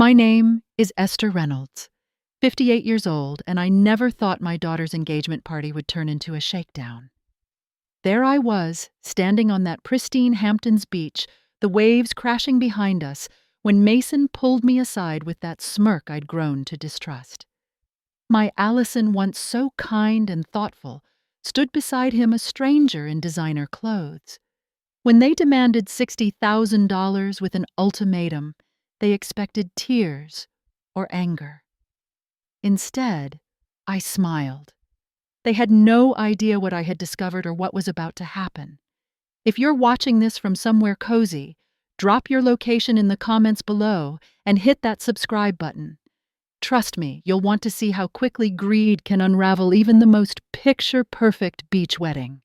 My name is Esther Reynolds, 58 years old, and I never thought my daughter's engagement party would turn into a shakedown. There I was, standing on that pristine Hamptons beach, the waves crashing behind us, when Mason pulled me aside with that smirk I'd grown to distrust. My Allison, once so kind and thoughtful, stood beside him a stranger in designer clothes. When they demanded $60,000 with an ultimatum, they expected tears or anger. Instead, I smiled. They had no idea what I had discovered or what was about to happen. If you're watching this from somewhere cozy, drop your location in the comments below and hit that subscribe button. Trust me, you'll want to see how quickly greed can unravel even the most picture-perfect beach wedding.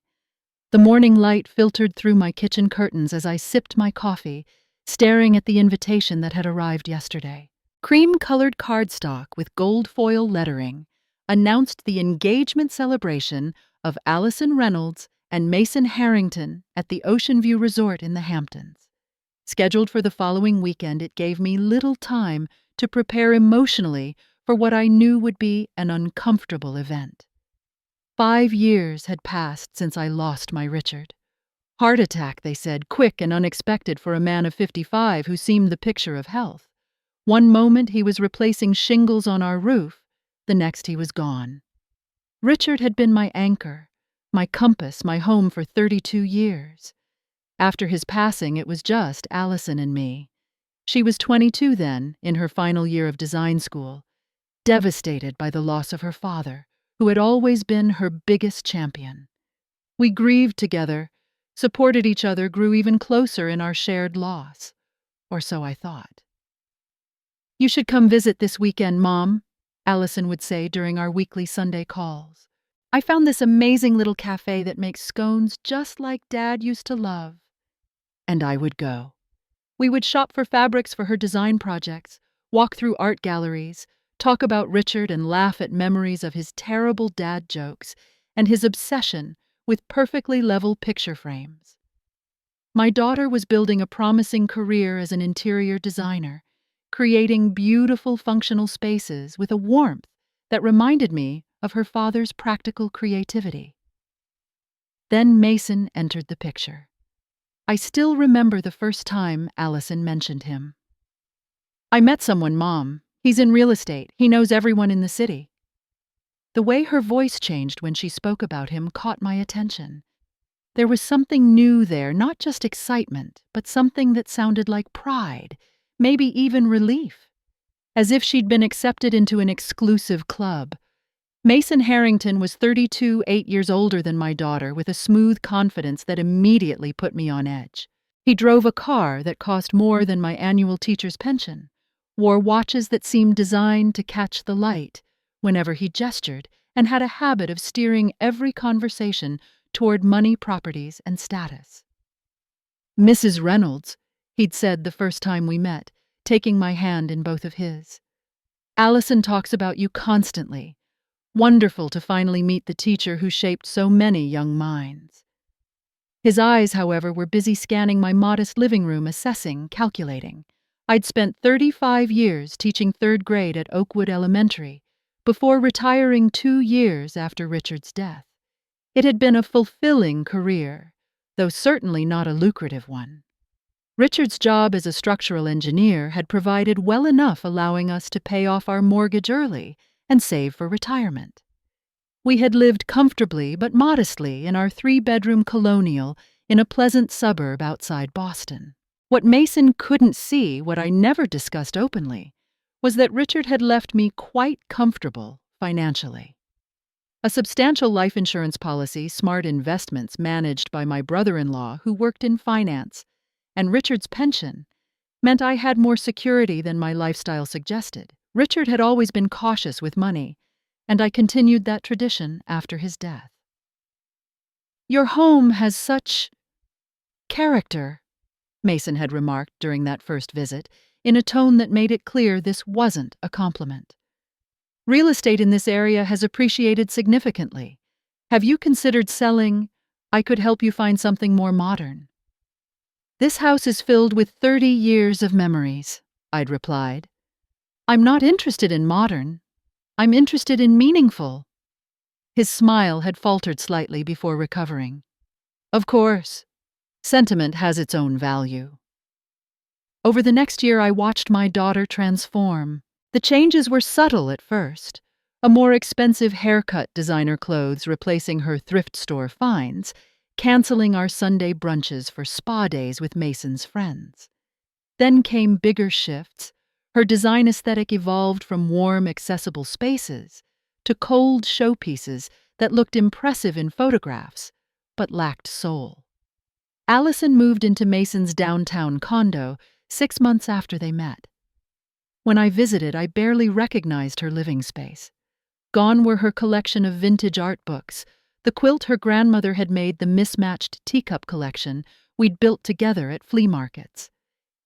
The morning light filtered through my kitchen curtains as I sipped my coffee, staring at the invitation that had arrived yesterday. Cream-colored cardstock with gold foil lettering announced the engagement celebration of Allison Reynolds and Mason Harrington at the Ocean View Resort in the Hamptons. Scheduled for the following weekend, it gave me little time to prepare emotionally for what I knew would be an uncomfortable event. 5 years had passed since I lost my Richard. Heart attack, they said, quick and unexpected for a man of 55 who seemed the picture of health. One moment he was replacing shingles on our roof, the next he was gone. Richard had been my anchor, my compass, my home for 32 years. After his passing, it was just Allison and me. She was 22 then, in her final year of design school, devastated by the loss of her father, who had always been her biggest champion. We grieved together, supported each other, grew even closer in our shared loss. Or so I thought. "You should come visit this weekend, Mom," Allison would say during our weekly Sunday calls. "I found this amazing little cafe that makes scones just like Dad used to love." And I would go. We would shop for fabrics for her design projects, walk through art galleries, talk about Richard and laugh at memories of his terrible dad jokes and his obsession with perfectly level picture frames. My daughter was building a promising career as an interior designer, creating beautiful functional spaces with a warmth that reminded me of her father's practical creativity. Then Mason entered the picture. I still remember the first time Allison mentioned him. "I met someone, Mom. He's in real estate. He knows everyone in the city." The way her voice changed when she spoke about him caught my attention. There was something new there, not just excitement, but something that sounded like pride, maybe even relief, as if she'd been accepted into an exclusive club. Mason Harrington was 32, 8 years older than my daughter, with a smooth confidence that immediately put me on edge. He drove a car that cost more than my annual teacher's pension, wore watches that seemed designed to catch the light whenever he gestured, and had a habit of steering every conversation toward money, properties, and status. "Mrs. Reynolds," he'd said the first time we met, taking my hand in both of his. "Allison talks about you constantly. Wonderful to finally meet the teacher who shaped so many young minds." His eyes, however, were busy scanning my modest living room, assessing, calculating. I'd spent 35 years teaching 3rd grade at Oakwood Elementary, before retiring 2 years after Richard's death. It had been a fulfilling career, though certainly not a lucrative one. Richard's job as a structural engineer had provided well enough, allowing us to pay off our mortgage early and save for retirement. We had lived comfortably but modestly in our 3-bedroom colonial in a pleasant suburb outside Boston. What Mason couldn't see, what I never discussed openly, was that Richard had left me quite comfortable financially. A substantial life insurance policy, smart investments managed by my brother-in-law who worked in finance, and Richard's pension meant I had more security than my lifestyle suggested. Richard had always been cautious with money, and I continued that tradition after his death. "Your home has such character," Mason had remarked during that first visit, in a tone that made it clear this wasn't a compliment. "Real estate in this area has appreciated significantly. Have you considered selling? I could help you find something more modern." "This house is filled with 30 years of memories," I'd replied. I'm not interested in modern. I'm interested in meaningful. His smile had faltered slightly before recovering. Of course, sentiment has its own value. Over the next year, I watched my daughter transform. The changes were subtle at first. A more expensive haircut, designer clothes replacing her thrift store finds, canceling our Sunday brunches for spa days with Mason's friends. Then came bigger shifts. Her design aesthetic evolved from warm, accessible spaces to cold showpieces that looked impressive in photographs, but lacked soul. Allison moved into Mason's downtown condo 6 months after they met. When I visited, I barely recognized her living space. Gone were her collection of vintage art books, the quilt her grandmother had made, the mismatched teacup collection we'd built together at flea markets.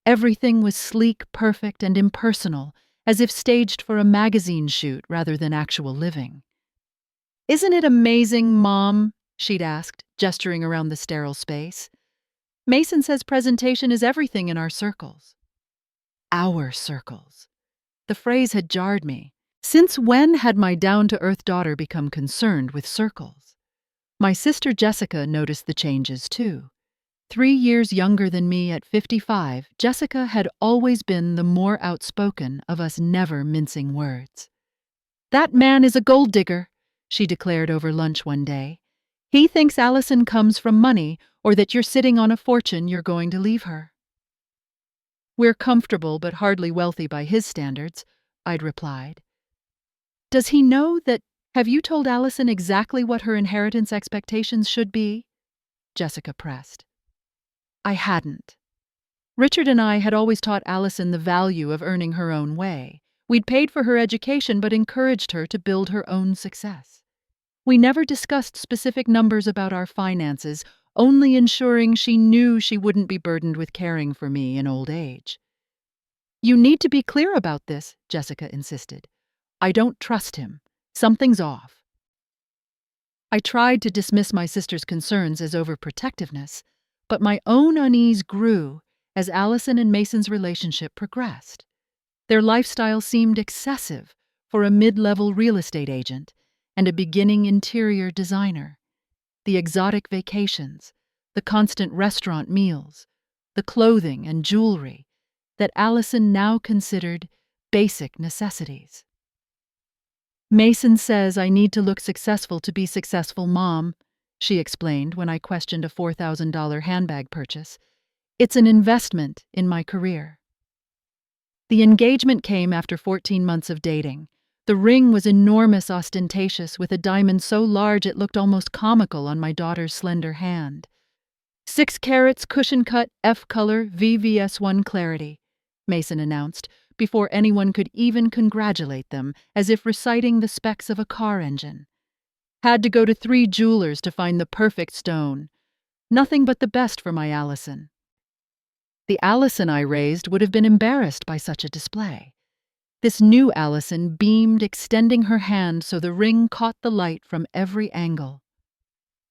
Everything was sleek, perfect, and impersonal, as if staged for a magazine shoot rather than actual living. "Isn't it amazing, Mom?" she'd asked, gesturing around the sterile space. "Mason says presentation is everything in our circles." Our circles. The phrase had jarred me. Since when had my down-to-earth daughter become concerned with circles? My sister Jessica noticed the changes too. 3 years younger than me at 55, Jessica had always been the more outspoken of us, never mincing words. "That man is a gold digger," she declared over lunch one day. "He thinks Allison comes from money or that you're sitting on a fortune you're going to leave her." "We're comfortable but hardly wealthy by his standards," I'd replied. "Does he know that? Have you told Allison exactly what her inheritance expectations should be?" Jessica pressed. I hadn't. Richard and I had always taught Allison the value of earning her own way. We'd paid for her education but encouraged her to build her own success. We never discussed specific numbers about our finances, only ensuring she knew she wouldn't be burdened with caring for me in old age. "You need to be clear about this," Jessica insisted. "I don't trust him. Something's off." I tried to dismiss my sister's concerns as overprotectiveness, but my own unease grew as Allison and Mason's relationship progressed. Their lifestyle seemed excessive for a mid-level real estate agent and a beginning interior designer. The exotic vacations, the constant restaurant meals, the clothing and jewelry that Allison now considered basic necessities. "Mason says I need to look successful to be successful, Mom," she explained when I questioned a $4,000 handbag purchase. "It's an investment in my career." The engagement came after 14 months of dating. The ring was enormous, ostentatious, with a diamond so large it looked almost comical on my daughter's slender hand. 6 carats, cushion-cut, F-color, VVS1 clarity, Mason announced, before anyone could even congratulate them, as if reciting the specs of a car engine. Had to go to 3 jewelers to find the perfect stone. Nothing but the best for my Allison. The Allison I raised would have been embarrassed by such a display. This new Allison beamed, extending her hand so the ring caught the light from every angle.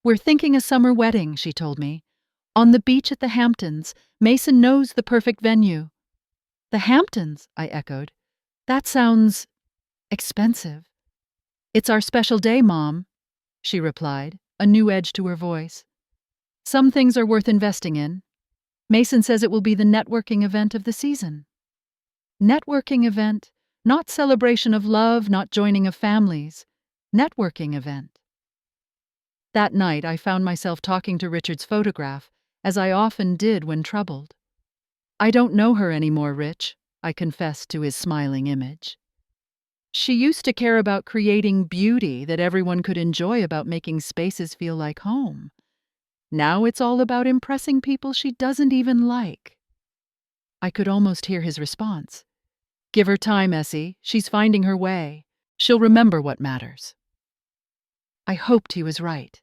"We're thinking a summer wedding," she told me. "On the beach at the Hamptons. Mason knows the perfect venue." "The Hamptons," I echoed. "That sounds expensive." "It's our special day, Mom," she replied, a new edge to her voice. "Some things are worth investing in. Mason says it will be the networking event of the season." Networking event, not celebration of love, not joining of families. Networking event. That night I found myself talking to Richard's photograph, as I often did when troubled. "I don't know her anymore, Rich," I confessed to his smiling image. "She used to care about creating beauty that everyone could enjoy, about making spaces feel like home. Now it's all about impressing people she doesn't even like." I could almost hear his response. "Give her time, Essie. She's finding her way. She'll remember what matters." I hoped he was right.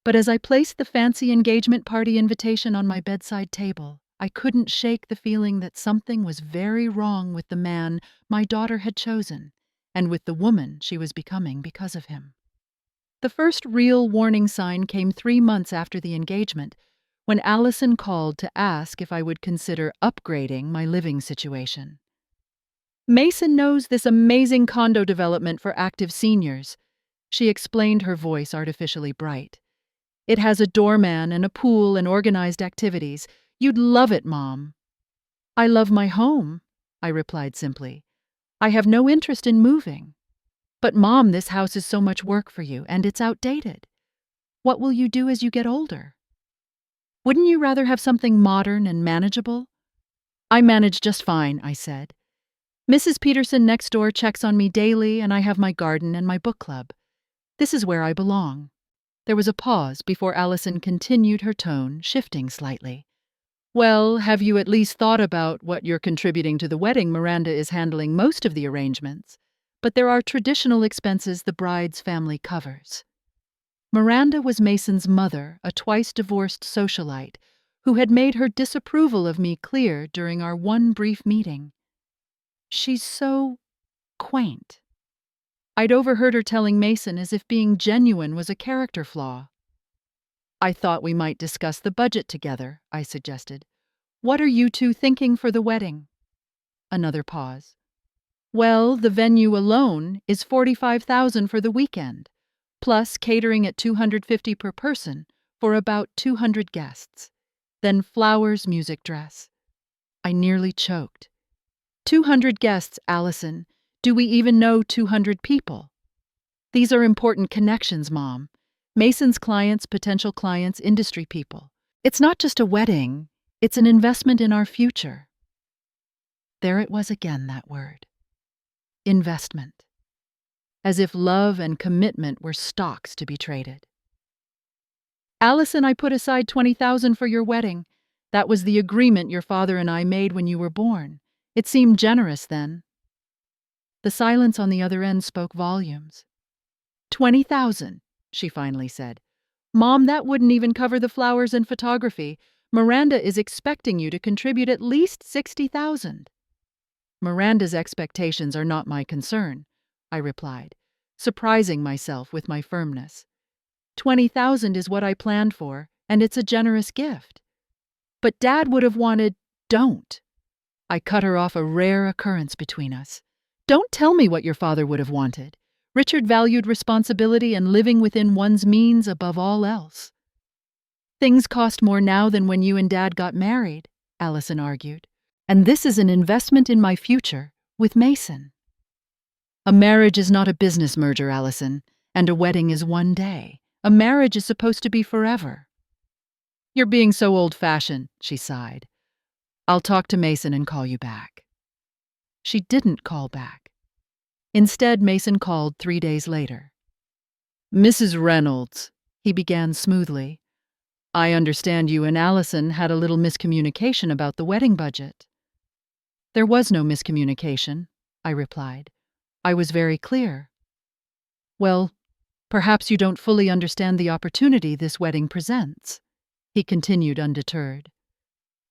But as I placed the fancy engagement party invitation on my bedside table, I couldn't shake the feeling that something was very wrong with the man my daughter had chosen, and with the woman she was becoming because of him. The first real warning sign came 3 months after the engagement, when Allison called to ask if I would consider upgrading my living situation. Mason knows this amazing condo development for active seniors. She explained, her voice artificially bright. It has a doorman and a pool and organized activities. You'd love it, Mom. I love my home, I replied simply. I have no interest in moving. But Mom, this house is so much work for you, and it's outdated. What will you do as you get older? Wouldn't you rather have something modern and manageable? I manage just fine, I said. Mrs. Peterson next door checks on me daily, and I have my garden and my book club. This is where I belong. There was a pause before Allison continued, her tone shifting slightly. Well, have you at least thought about what you're contributing to the wedding? Miranda is handling most of the arrangements, but there are traditional expenses the bride's family covers. Miranda was Mason's mother, a twice-divorced socialite, who had made her disapproval of me clear during our one brief meeting. She's so quaint. I'd overheard her telling Mason as if being genuine was a character flaw. I thought we might discuss the budget together, I suggested. What are you two thinking for the wedding? Another pause. Well, the venue alone is $45,000 for the weekend, plus catering at $250 per person for about 200 guests. Then flowers, music, dress. I nearly choked. 200 guests, Allison. Do we even know 200 people? These are important connections, Mom. Mason's clients, potential clients, industry people. It's not just a wedding, it's an investment in our future. There it was again, that word. Investment. As if love and commitment were stocks to be traded. Allison, I put aside $20,000 for your wedding. That was the agreement your father and I made when you were born. It seemed generous then. The silence on the other end spoke volumes. $20,000, she finally said. Mom, that wouldn't even cover the flowers and photography. Miranda is expecting you to contribute at least $60,000. Miranda's expectations are not my concern, I replied, surprising myself with my firmness. $20,000 is what I planned for, and it's a generous gift. But Dad would have wanted, don't. I cut her off, a rare occurrence between us. Don't tell me what your father would have wanted. Richard valued responsibility and living within one's means above all else. Things cost more now than when you and Dad got married, Allison argued. And this is an investment in my future with Mason. A marriage is not a business merger, Allison, and a wedding is one day. A marriage is supposed to be forever. You're being so old-fashioned, she sighed. I'll talk to Mason and call you back. She didn't call back. Instead, Mason called 3 days later. Mrs. Reynolds, he began smoothly. I understand you and Allison had a little miscommunication about the wedding budget. There was no miscommunication, I replied. I was very clear. Well, perhaps you don't fully understand the opportunity this wedding presents, he continued undeterred.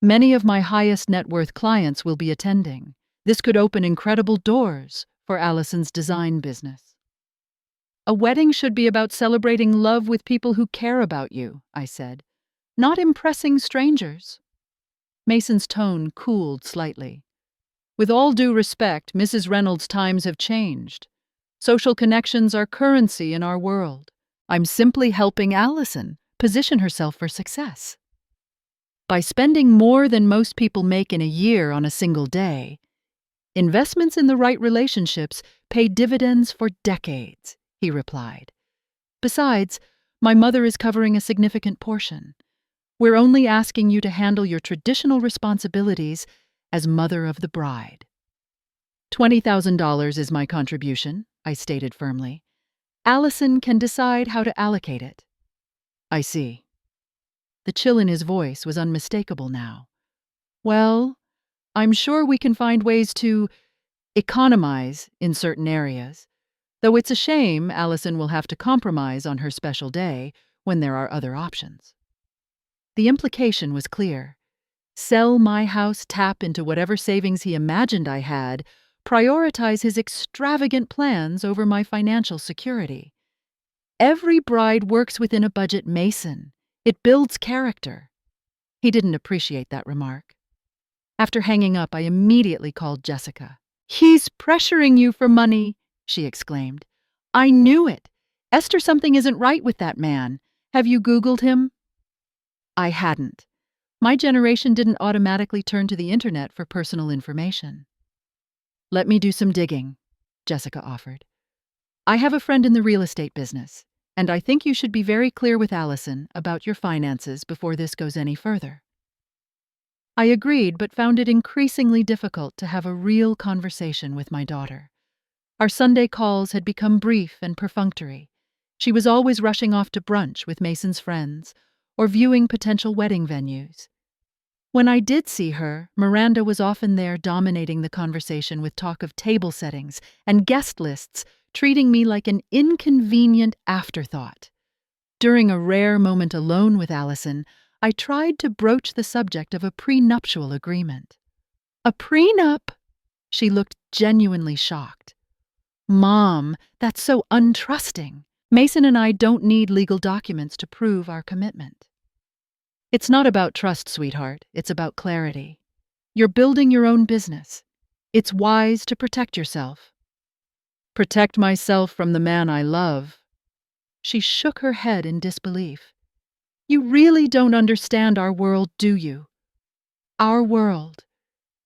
Many of my highest net worth clients will be attending. This could open incredible doors for Allison's design business. A wedding should be about celebrating love with people who care about you, I said, not impressing strangers. Mason's tone cooled slightly. With all due respect, Mrs. Reynolds' times have changed. Social connections are currency in our world. I'm simply helping Allison position herself for success. By spending more than most people make in a year on a single day, investments in the right relationships pay dividends for decades, he replied. Besides, my mother is covering a significant portion. We're only asking you to handle your traditional responsibilities as mother of the bride. $20,000 is my contribution, I stated firmly. Allison can decide how to allocate it. I see. The chill in his voice was unmistakable now. Well, I'm sure we can find ways to economize in certain areas, though it's a shame Allison will have to compromise on her special day when there are other options. The implication was clear. Sell my house, tap into whatever savings he imagined I had, prioritize his extravagant plans over my financial security. Every bride works within a budget, Mason. It builds character. He didn't appreciate that remark. After hanging up, I immediately called Jessica. "He's pressuring you for money," she exclaimed. "I knew it. Esther, something isn't right with that man. Have you Googled him?" I hadn't. My generation didn't automatically turn to the internet for personal information. "Let me do some digging," Jessica offered. "I have a friend in the real estate business, and I think you should be very clear with Allison about your finances before this goes any further." I agreed, but found it increasingly difficult to have a real conversation with my daughter. Our Sunday calls had become brief and perfunctory. She was always rushing off to brunch with Mason's friends or viewing potential wedding venues. When I did see her, Miranda was often there dominating the conversation with talk of table settings and guest lists, treating me like an inconvenient afterthought. During a rare moment alone with Allison, I tried to broach the subject of a prenuptial agreement. "A prenup?" She looked genuinely shocked. "Mom, that's so untrusting. Mason and I don't need legal documents to prove our commitment." "It's not about trust, sweetheart. It's about clarity. You're building your own business. It's wise to protect yourself." "Protect myself from the man I love?" She shook her head in disbelief. "You really don't understand our world, do you? Our world."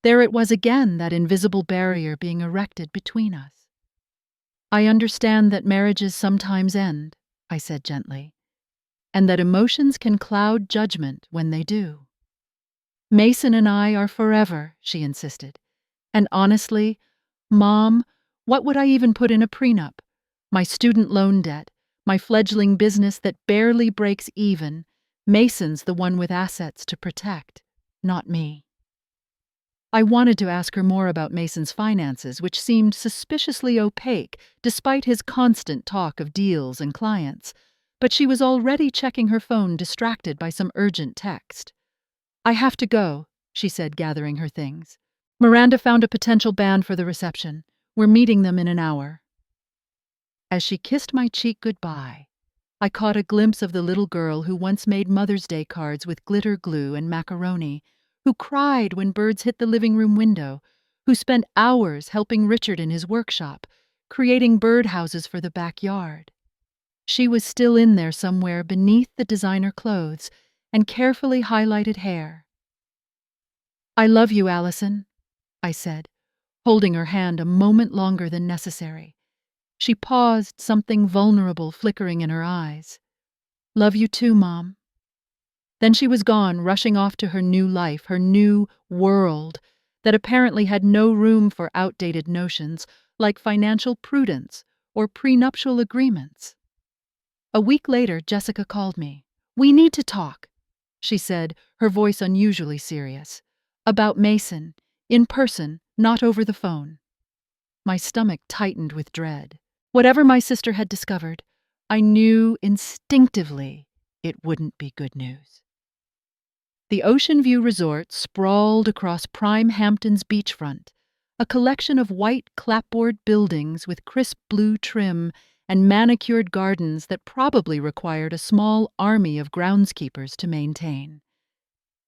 There it was again, that invisible barrier being erected between us. "I understand that marriages sometimes end," I said gently, "and that emotions can cloud judgment when they do." "Mason and I are forever," she insisted. "And honestly, Mom, what would I even put in a prenup? My student loan debt, my fledgling business that barely breaks even. Mason's the one with assets to protect, not me." I wanted to ask her more about Mason's finances, which seemed suspiciously opaque despite his constant talk of deals and clients, but she was already checking her phone, distracted by some urgent text. "I have to go," she said, gathering her things. "Miranda found a potential band for the reception. We're meeting them in an hour." As she kissed my cheek goodbye, I caught a glimpse of the little girl who once made Mother's Day cards with glitter glue and macaroni, who cried when birds hit the living room window, who spent hours helping Richard in his workshop, creating birdhouses for the backyard. She was still in there somewhere beneath the designer clothes and carefully highlighted hair. "I love you, Allison," I said, holding her hand a moment longer than necessary. She paused, something vulnerable flickering in her eyes. "Love you too, Mom." Then she was gone, rushing off to her new life, her new world, that apparently had no room for outdated notions like financial prudence or prenuptial agreements. A week later, Jessica called me. "We need to talk," she said, her voice unusually serious. "About Mason, in person, not over the phone." My stomach tightened with dread. Whatever my sister had discovered, I knew instinctively it wouldn't be good news. The Ocean View Resort sprawled across prime Hampton's beachfront, a collection of white clapboard buildings with crisp blue trim and manicured gardens that probably required a small army of groundskeepers to maintain.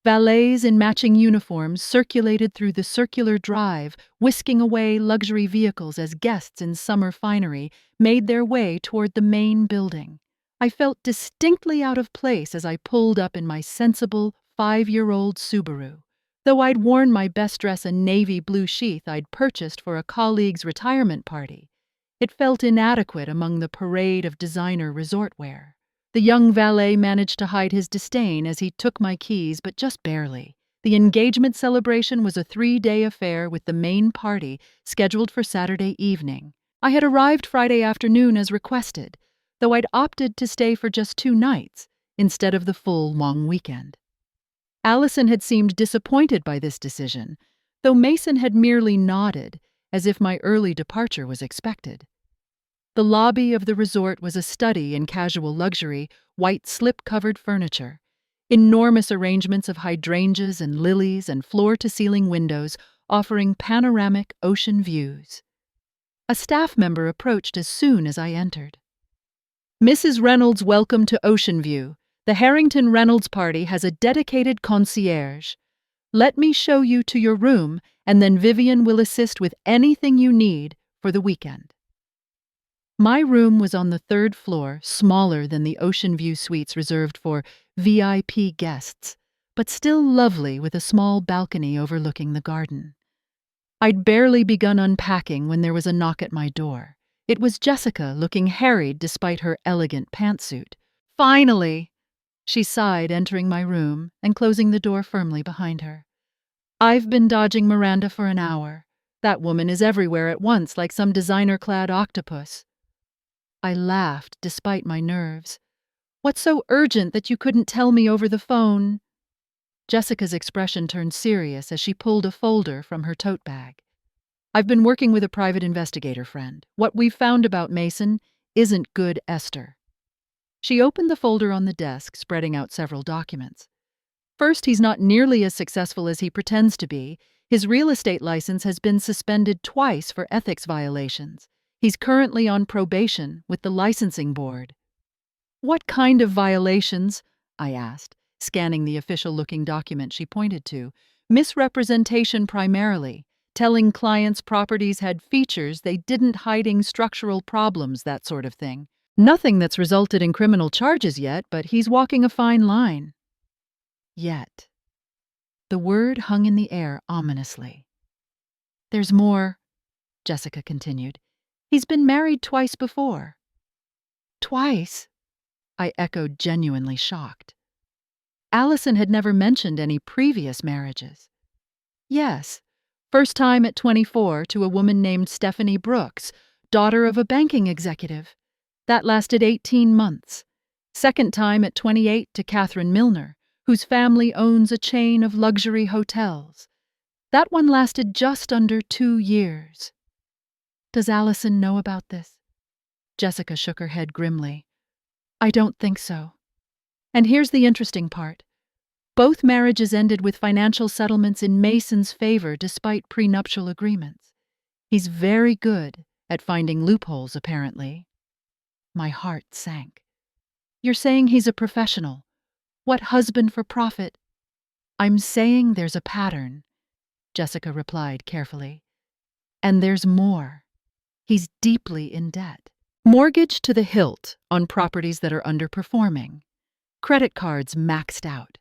Valets in matching uniforms circulated through the circular drive, whisking away luxury vehicles as guests in summer finery made their way toward the main building. I felt distinctly out of place as I pulled up in my sensible 5-year-old Subaru. Though I'd worn my best dress, a navy blue sheath I'd purchased for a colleague's retirement party, it felt inadequate among the parade of designer resort wear. The young valet managed to hide his disdain as he took my keys, but just barely. The engagement celebration was a 3-day affair with the main party scheduled for Saturday evening. I had arrived Friday afternoon as requested, though I'd opted to stay for just 2 nights instead of the full long weekend. Allison had seemed disappointed by this decision, though Mason had merely nodded, as if my early departure was expected. The lobby of the resort was a study in casual luxury, white slip-covered furniture, enormous arrangements of hydrangeas and lilies and floor-to-ceiling windows offering panoramic ocean views. A staff member approached as soon as I entered. "Mrs. Reynolds, welcome to Ocean View. The Harrington Reynolds party has a dedicated concierge." Let me show you to your room, and then Vivian will assist with anything you need for the weekend. My room was on the third floor, smaller than the ocean view suites reserved for VIP guests, but still lovely with a small balcony overlooking the garden. I'd barely begun unpacking when there was a knock at my door. It was Jessica, looking harried despite her elegant pantsuit. "Finally!" she sighed, entering my room and closing the door firmly behind her. "I've been dodging Miranda for an hour. That woman is everywhere at once, like some designer-clad octopus." I laughed, despite my nerves. "What's so urgent that you couldn't tell me over the phone?" Jessica's expression turned serious as she pulled a folder from her tote bag. "I've been working with a private investigator friend. What we've found about Mason isn't good, Esther." She opened the folder on the desk, spreading out several documents. "First, he's not nearly as successful as he pretends to be. His real estate license has been suspended twice for ethics violations. He's currently on probation with the licensing board." "What kind of violations?" I asked, scanning the official-looking document she pointed to. "Misrepresentation primarily, telling clients properties had features they didn't, hiding structural problems, that sort of thing. Nothing that's resulted in criminal charges yet, but he's walking a fine line." Yet. The word hung in the air ominously. "There's more," Jessica continued. "He's been married twice before." "Twice?" I echoed, genuinely shocked. Allison had never mentioned any previous marriages. "Yes. First time at 24 to a woman named Stephanie Brooks, daughter of a banking executive. That lasted 18 months. Second time at 28 to Catherine Milner, whose family owns a chain of luxury hotels. That one lasted just under 2 years. Does Allison know about this?" Jessica shook her head grimly. "I don't think so. And here's the interesting part. Both marriages ended with financial settlements in Mason's favor despite prenuptial agreements. He's very good at finding loopholes, apparently." My heart sank. "You're saying he's a professional? What husband for profit?" "I'm saying there's a pattern," Jessica replied carefully. "And there's more. He's deeply in debt. Mortgage to the hilt on properties that are underperforming. Credit cards maxed out.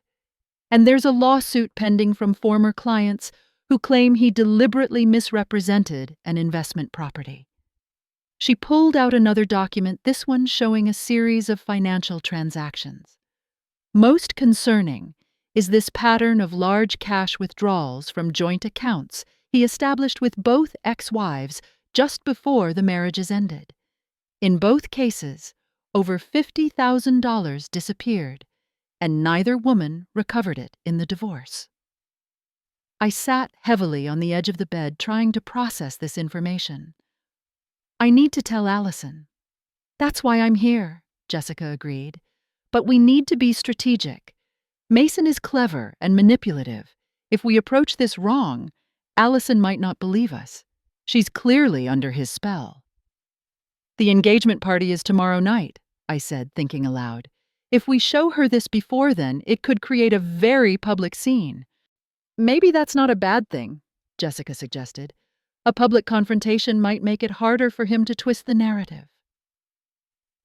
And there's a lawsuit pending from former clients who claim he deliberately misrepresented an investment property." She pulled out another document, this one showing a series of financial transactions. "Most concerning is this pattern of large cash withdrawals from joint accounts he established with both ex-wives just before the marriages ended. In both cases, over $50,000 disappeared, and neither woman recovered it in the divorce." I sat heavily on the edge of the bed trying to process this information. "I need to tell Allison." "That's why I'm here," Jessica agreed. "But we need to be strategic. Mason is clever and manipulative. If we approach this wrong, Allison might not believe us. She's clearly under his spell." "The engagement party is tomorrow night," I said, thinking aloud. "If we show her this before then, it could create a very public scene." "Maybe that's not a bad thing," Jessica suggested. "A public confrontation might make it harder for him to twist the narrative."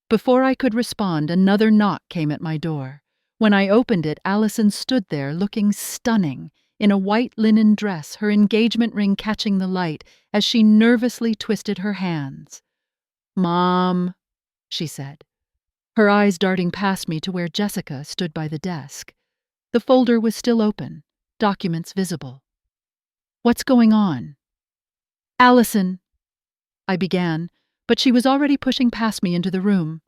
Before I could respond, another knock came at my door. When I opened it, Allison stood there looking stunning, in a white linen dress, her engagement ring catching the light as she nervously twisted her hands. "Mom," she said, her eyes darting past me to where Jessica stood by the desk. The folder was still open, documents visible. "What's going on?" "Allison," I began, but she was already pushing past me into the room.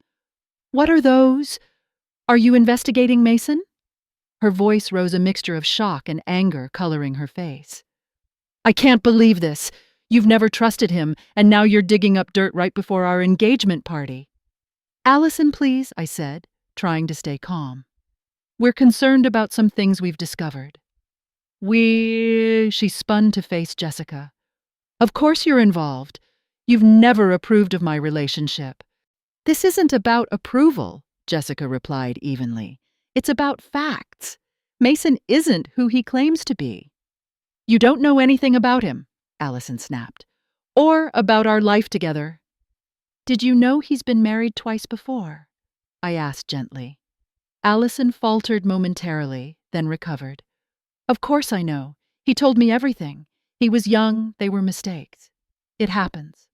"What are those? Are you investigating Mason?" Her voice rose, a mixture of shock and anger coloring her face. "I can't believe this. You've never trusted him, and now you're digging up dirt right before our engagement party." "Allison, please," I said, trying to stay calm. "We're concerned about some things we've discovered." She spun to face Jessica. "Of course you're involved. You've never approved of my relationship." "This isn't about approval," Jessica replied evenly. "It's about facts. Mason isn't who he claims to be." You don't know anything about him, Allison snapped. Or about our life together. Did you know he's been married twice before? I asked gently. Allison faltered momentarily, then recovered. Of course I know. He told me everything. He was young, they were mistakes. It happens.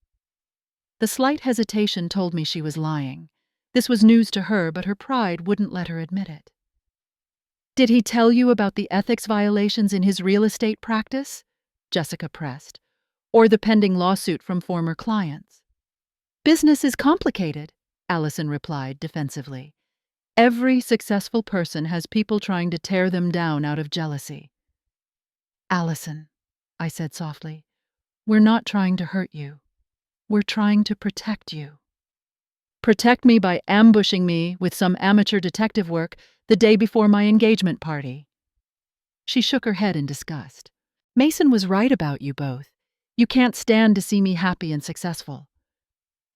The slight hesitation told me she was lying. This was news to her, but her pride wouldn't let her admit it. Did he tell you about the ethics violations in his real estate practice? Jessica pressed. Or the pending lawsuit from former clients? Business is complicated, Allison replied defensively. Every successful person has people trying to tear them down out of jealousy. Allison, I said softly, we're not trying to hurt you. We're trying to protect you. Protect me by ambushing me with some amateur detective work the day before my engagement party. She shook her head in disgust. Mason was right about you both. You can't stand to see me happy and successful.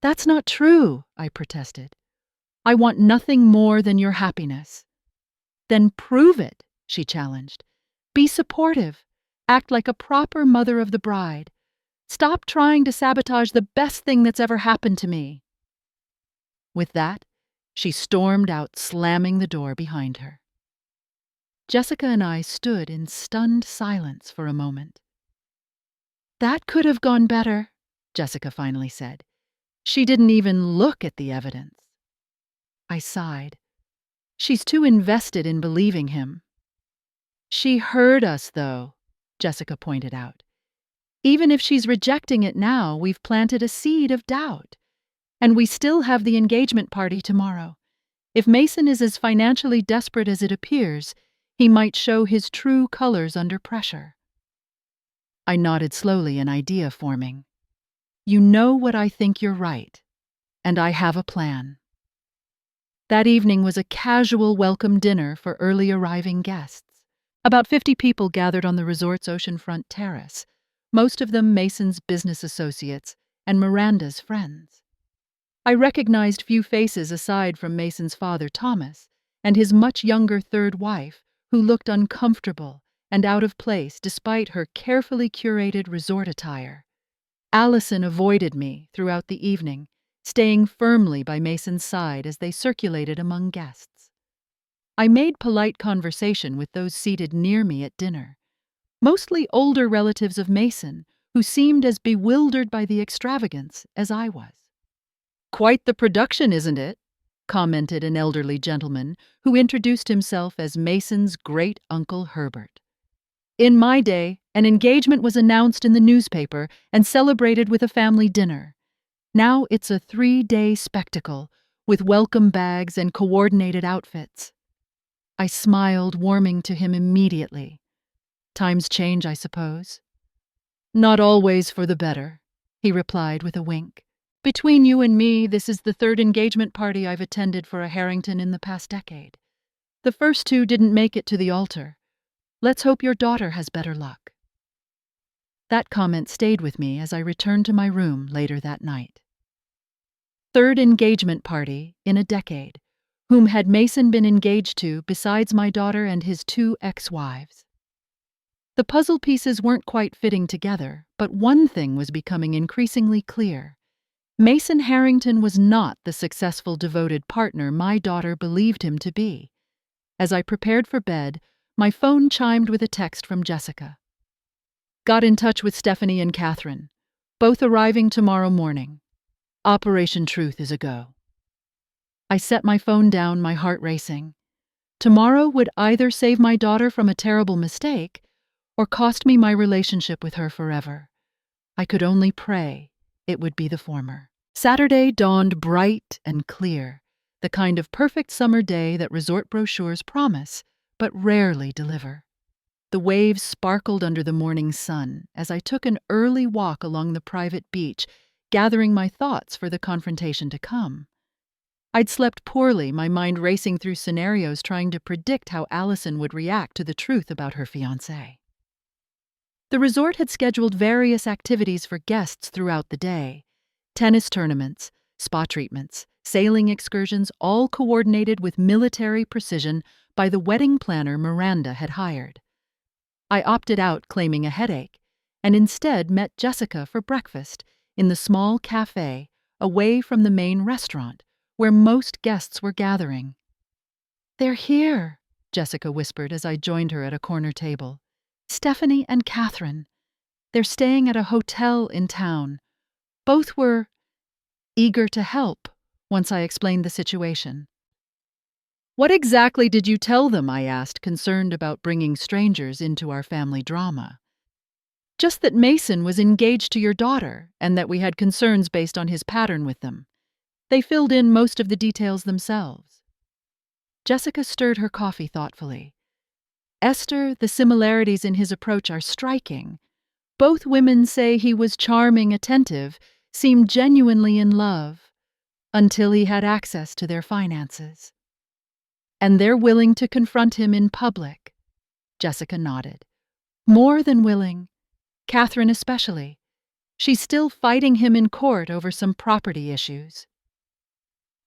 That's not true, I protested. I want nothing more than your happiness. Then prove it, she challenged. Be supportive. Act like a proper mother of the bride. Stop trying to sabotage the best thing that's ever happened to me. With that, she stormed out, slamming the door behind her. Jessica and I stood in stunned silence for a moment. That could have gone better, Jessica finally said. She didn't even look at the evidence. I sighed. She's too invested in believing him. She heard us, though, Jessica pointed out. Even if she's rejecting it now, we've planted a seed of doubt. And we still have the engagement party tomorrow. If Mason is as financially desperate as it appears, he might show his true colors under pressure. I nodded slowly, an idea forming. You know what I think you're right, and I have a plan. That evening was a casual welcome dinner for early arriving guests. About 50 people gathered on the resort's oceanfront terrace, most of them Mason's business associates and Miranda's friends. I recognized few faces aside from Mason's father, Thomas, and his much younger third wife, who looked uncomfortable and out of place despite her carefully curated resort attire. Allison avoided me throughout the evening, staying firmly by Mason's side as they circulated among guests. I made polite conversation with those seated near me at dinner, mostly older relatives of Mason who seemed as bewildered by the extravagance as I was. Quite the production, isn't it? Commented an elderly gentleman who introduced himself as Mason's great-uncle Herbert. In my day, an engagement was announced in the newspaper and celebrated with a family dinner. Now it's a 3-day spectacle with welcome bags and coordinated outfits. I smiled, warming to him immediately. Times change, I suppose. Not always for the better, he replied with a wink. Between you and me, this is the 3rd engagement party I've attended for a Harrington in the past decade. The first 2 didn't make it to the altar. Let's hope your daughter has better luck. That comment stayed with me as I returned to my room later that night. 3rd engagement party in a decade. Whom had Mason been engaged to besides my daughter and his 2 ex-wives? The puzzle pieces weren't quite fitting together, but one thing was becoming increasingly clear. Mason Harrington was not the successful, devoted partner my daughter believed him to be. As I prepared for bed, my phone chimed with a text from Jessica. Got in touch with Stephanie and Catherine, both arriving tomorrow morning. Operation Truth is a go. I set my phone down, my heart racing. Tomorrow would either save my daughter from a terrible mistake or cost me my relationship with her forever. I could only pray it would be the former. Saturday dawned bright and clear, the kind of perfect summer day that resort brochures promise, but rarely deliver. The waves sparkled under the morning sun as I took an early walk along the private beach, gathering my thoughts for the confrontation to come. I'd slept poorly, my mind racing through scenarios trying to predict how Allison would react to the truth about her fiancé. The resort had scheduled various activities for guests throughout the day. Tennis tournaments, spa treatments, sailing excursions, all coordinated with military precision by the wedding planner Miranda had hired. I opted out claiming a headache, and instead met Jessica for breakfast in the small cafe away from the main restaurant where most guests were gathering. "They're here," Jessica whispered as I joined her at a corner table. "Stephanie and Catherine. They're staying at a hotel in town. Both were eager to help once I explained the situation." "What exactly did you tell them?" I asked, concerned about bringing strangers into our family drama. "Just that Mason was engaged to your daughter and that we had concerns based on his pattern with them. They filled in most of the details themselves." Jessica stirred her coffee thoughtfully. "Esther, the similarities in his approach are striking. Both women say he was charming, attentive, seemed genuinely in love, until he had access to their finances. And they're willing to confront him in public." Jessica nodded. "More than willing. Catherine especially. She's still fighting him in court over some property issues."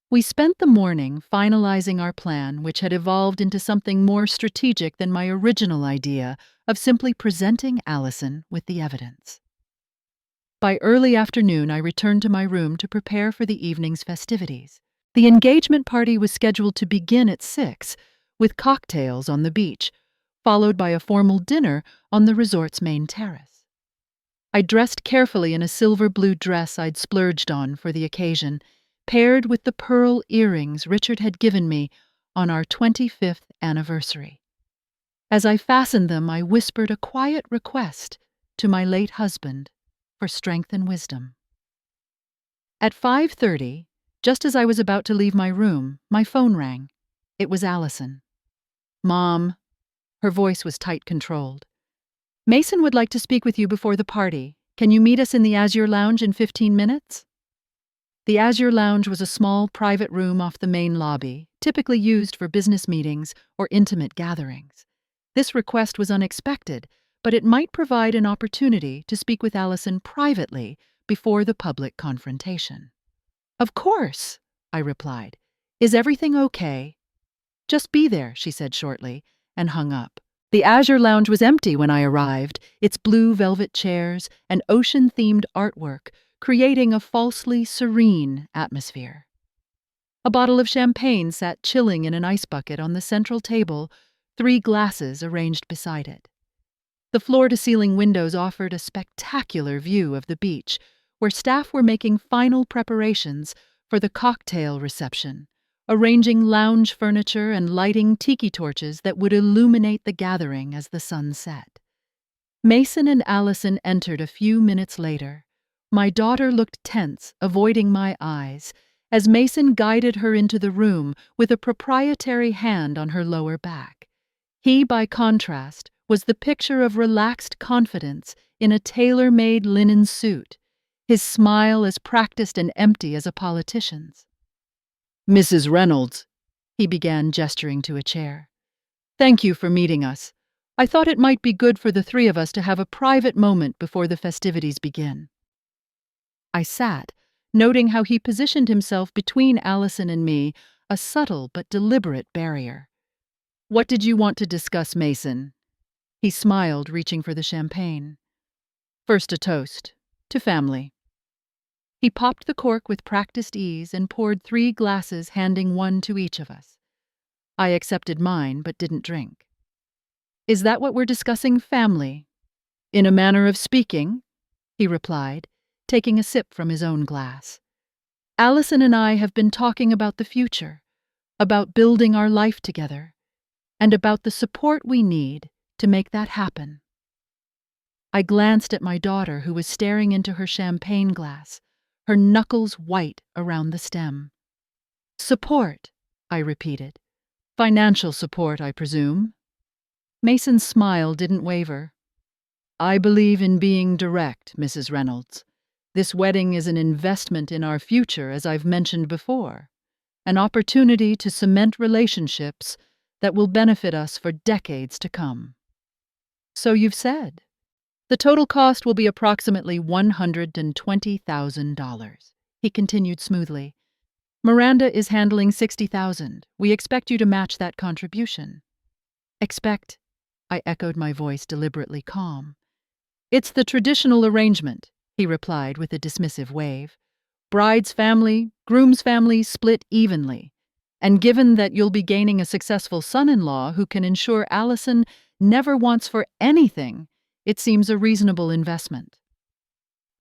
We spent the morning finalizing our plan, which had evolved into something more strategic than my original idea of simply presenting Allison with the evidence. By early afternoon, I returned to my room to prepare for the evening's festivities. The engagement party was scheduled to begin at 6, with cocktails on the beach, followed by a formal dinner on the resort's main terrace. I dressed carefully in a silver-blue dress I'd splurged on for the occasion, paired with the pearl earrings Richard had given me on our 25th anniversary. As I fastened them, I whispered a quiet request to my late husband for strength and wisdom. At 5:30, just as I was about to leave my room, my phone rang. It was Allison. "Mom," her voice was tight-controlled. "Mason would like to speak with you before the party. Can you meet us in the Azure Lounge in 15 minutes? The Azure Lounge was a small private room off the main lobby, typically used for business meetings or intimate gatherings. This request was unexpected, but it might provide an opportunity to speak with Allison privately before the public confrontation. "Of course," I replied. "Is everything okay?" "Just be there," she said shortly, and hung up. The Azure Lounge was empty when I arrived, its blue velvet chairs and ocean-themed artwork creating a falsely serene atmosphere. A bottle of champagne sat chilling in an ice bucket on the central table, 3 glasses arranged beside it. The floor-to-ceiling windows offered a spectacular view of the beach, where staff were making final preparations for the cocktail reception, arranging lounge furniture and lighting tiki torches that would illuminate the gathering as the sun set. Mason and Allison entered a few minutes later. My daughter looked tense, avoiding my eyes, as Mason guided her into the room with a proprietary hand on her lower back. He, by contrast, was the picture of relaxed confidence in a tailor-made linen suit, his smile as practiced and empty as a politician's. "Mrs. Reynolds," he began, gesturing to a chair. "Thank you for meeting us. I thought it might be good for the 3 of us to have a private moment before the festivities begin." I sat, noting how he positioned himself between Allison and me, a subtle but deliberate barrier. "What did you want to discuss, Mason?" He smiled, reaching for the champagne. "First a toast. To family." He popped the cork with practiced ease and poured 3 glasses, handing one to each of us. I accepted mine, but didn't drink. "Is that what we're discussing, family?" "In a manner of speaking," he replied, taking a sip from his own glass. "Allison and I have been talking about the future, about building our life together, and about the support we need to make that happen." I glanced at my daughter, who was staring into her champagne glass, her knuckles white around the stem. "Support," I repeated. "Financial support, I presume?" Mason's smile didn't waver. "I believe in being direct, Mrs. Reynolds. This wedding is an investment in our future, as I've mentioned before, an opportunity to cement relationships that will benefit us for decades to come." "So you've said. The total cost will be approximately $120,000, he continued smoothly. "Miranda is handling $60,000. We expect you to match that contribution." "Expect I echoed, my voice deliberately calm. It's the traditional arrangement, he replied with a dismissive wave. Bride's family, groom's family split evenly. And given that you'll be gaining a successful son-in-law who can ensure Allison never wants for anything, it seems a reasonable investment.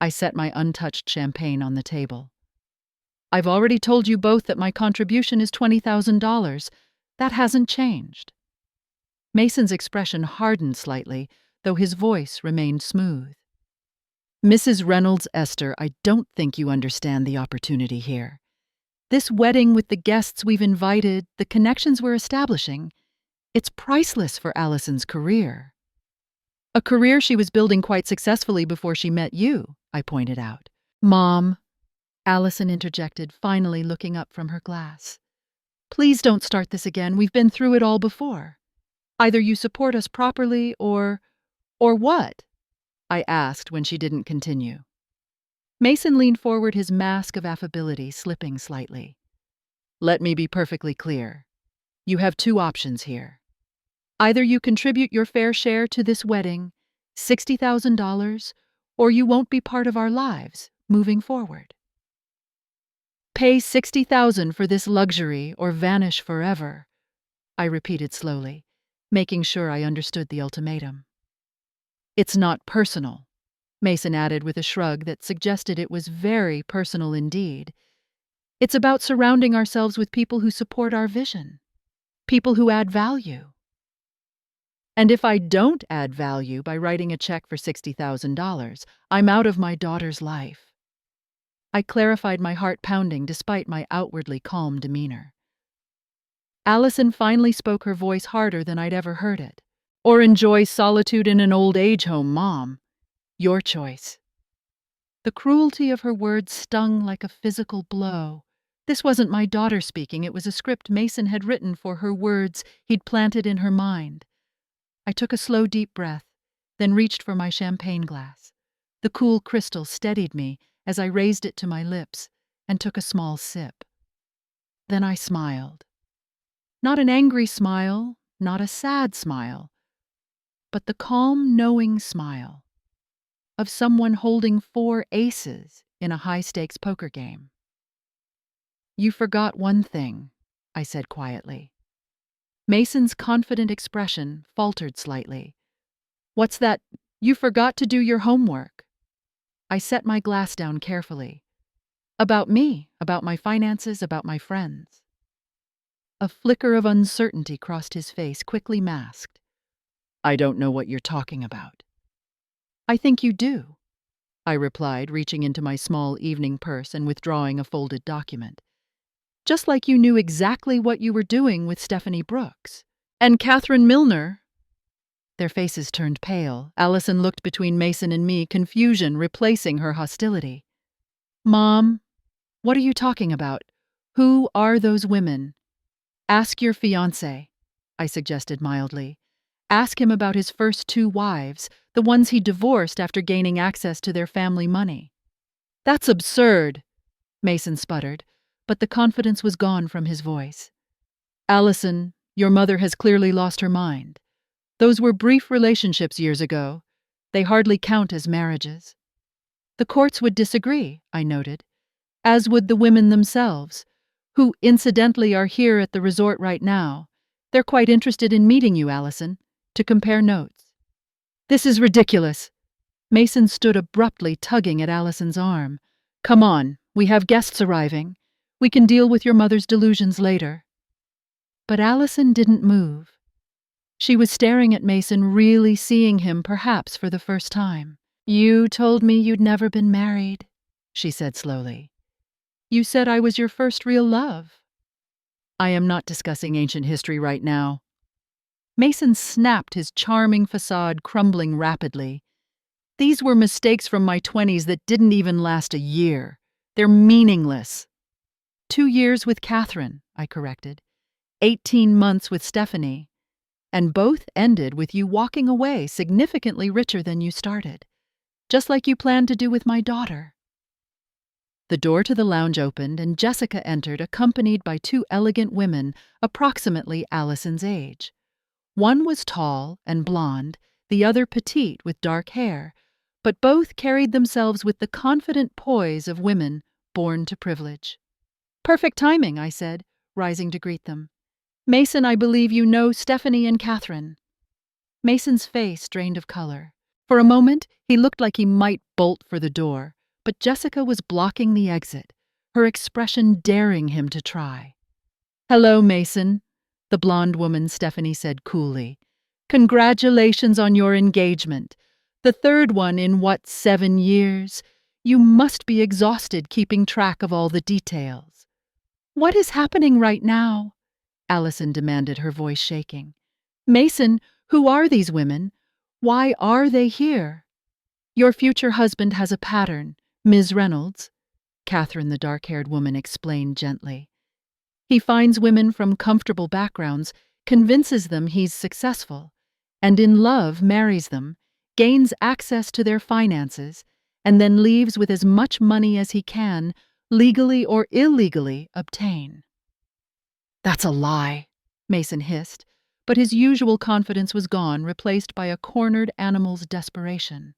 I set my untouched champagne on the table. I've already told you both that my contribution is $20,000. That hasn't changed. Mason's expression hardened slightly, though his voice remained smooth. Mrs. Reynolds Esther, I don't think you understand the opportunity here. This wedding with the guests we've invited, the connections we're establishing, it's priceless for Allison's career. A career she was building quite successfully before she met you, I pointed out. Mom, Allison interjected, finally looking up from her glass. Please don't start this again. We've been through it all before. Either you support us properly or what? I asked when she didn't continue. Mason leaned forward, his mask of affability slipping slightly. Let me be perfectly clear. You have two options here. Either you contribute your fair share to this wedding, $60,000, or you won't be part of our lives moving forward. Pay $60,000 for this luxury or vanish forever, I repeated slowly, making sure I understood the ultimatum. It's not personal, Mason added with a shrug that suggested it was very personal indeed. It's about surrounding ourselves with people who support our vision, people who add value. And if I don't add value by writing a check for $60,000, I'm out of my daughter's life. I clarified, my heart pounding despite my outwardly calm demeanor. Allison finally spoke, her voice harder than I'd ever heard it. Or enjoy solitude in an old age home, Mom. Your choice. The cruelty of her words stung like a physical blow. This wasn't my daughter speaking, it was a script Mason had written for her words he'd planted in her mind. I took a slow, deep breath, then reached for my champagne glass. The cool crystal steadied me as I raised it to my lips and took a small sip. Then I smiled. Not an angry smile, not a sad smile, but the calm, knowing smile of someone holding 4 aces in a high-stakes poker game. You forgot one thing, I said quietly. Mason's confident expression faltered slightly. What's that? You forgot to do your homework. I set my glass down carefully. About me, about my finances, about my friends. A flicker of uncertainty crossed his face, quickly masked. I don't know what you're talking about. I think you do, I replied, reaching into my small evening purse and withdrawing a folded document. Just like you knew exactly what you were doing with Stephanie Brooks. And Catherine Milner. Their faces turned pale. Allison looked between Mason and me, confusion replacing her hostility. Mom, what are you talking about? Who are those women? Ask your fiancé, I suggested mildly. Ask him about his first 2 wives, the ones he divorced after gaining access to their family money. That's absurd, Mason sputtered, but the confidence was gone from his voice. Allison, your mother has clearly lost her mind. Those were brief relationships years ago. They hardly count as marriages. The courts would disagree, I noted, as would the women themselves, who incidentally are here at the resort right now. They're quite interested in meeting you, Allison, to compare notes. This is ridiculous. Mason stood abruptly, tugging at Allison's arm. Come on, we have guests arriving. We can deal with your mother's delusions later. But Allison didn't move. She was staring at Mason, really seeing him perhaps for the first time. You told me you'd never been married, she said slowly. You said I was your first real love. I am not discussing ancient history right now. Mason snapped, his charming facade crumbling rapidly. These were mistakes from my 20s that didn't even last a year. They're meaningless. 2 years with Catherine, I corrected. 18 months with Stephanie. And both ended with you walking away significantly richer than you started. Just like you planned to do with my daughter. The door to the lounge opened and Jessica entered, accompanied by 2 elegant women, approximately Allison's age. One was tall and blonde, the other petite with dark hair, but both carried themselves with the confident poise of women born to privilege. "Perfect timing," I said, rising to greet them. "Mason, I believe you know Stephanie and Catherine." Mason's face drained of color. For a moment, he looked like he might bolt for the door, but Jessica was blocking the exit, her expression daring him to try. "Hello, Mason," the blonde woman Stephanie said coolly. "Congratulations on your engagement. The third one in, 7 years? You must be exhausted keeping track of all the details." "What is happening right now?" Allison demanded, her voice shaking. "Mason, who are these women? Why are they here?" "Your future husband has a pattern, Ms. Reynolds," Catherine, the dark-haired woman, explained gently. "He finds women from comfortable backgrounds, convinces them he's successful, and in love marries them, gains access to their finances, and then leaves with as much money as he can, legally or illegally, obtain." "That's a lie," Mason hissed, but his usual confidence was gone, replaced by a cornered animal's desperation.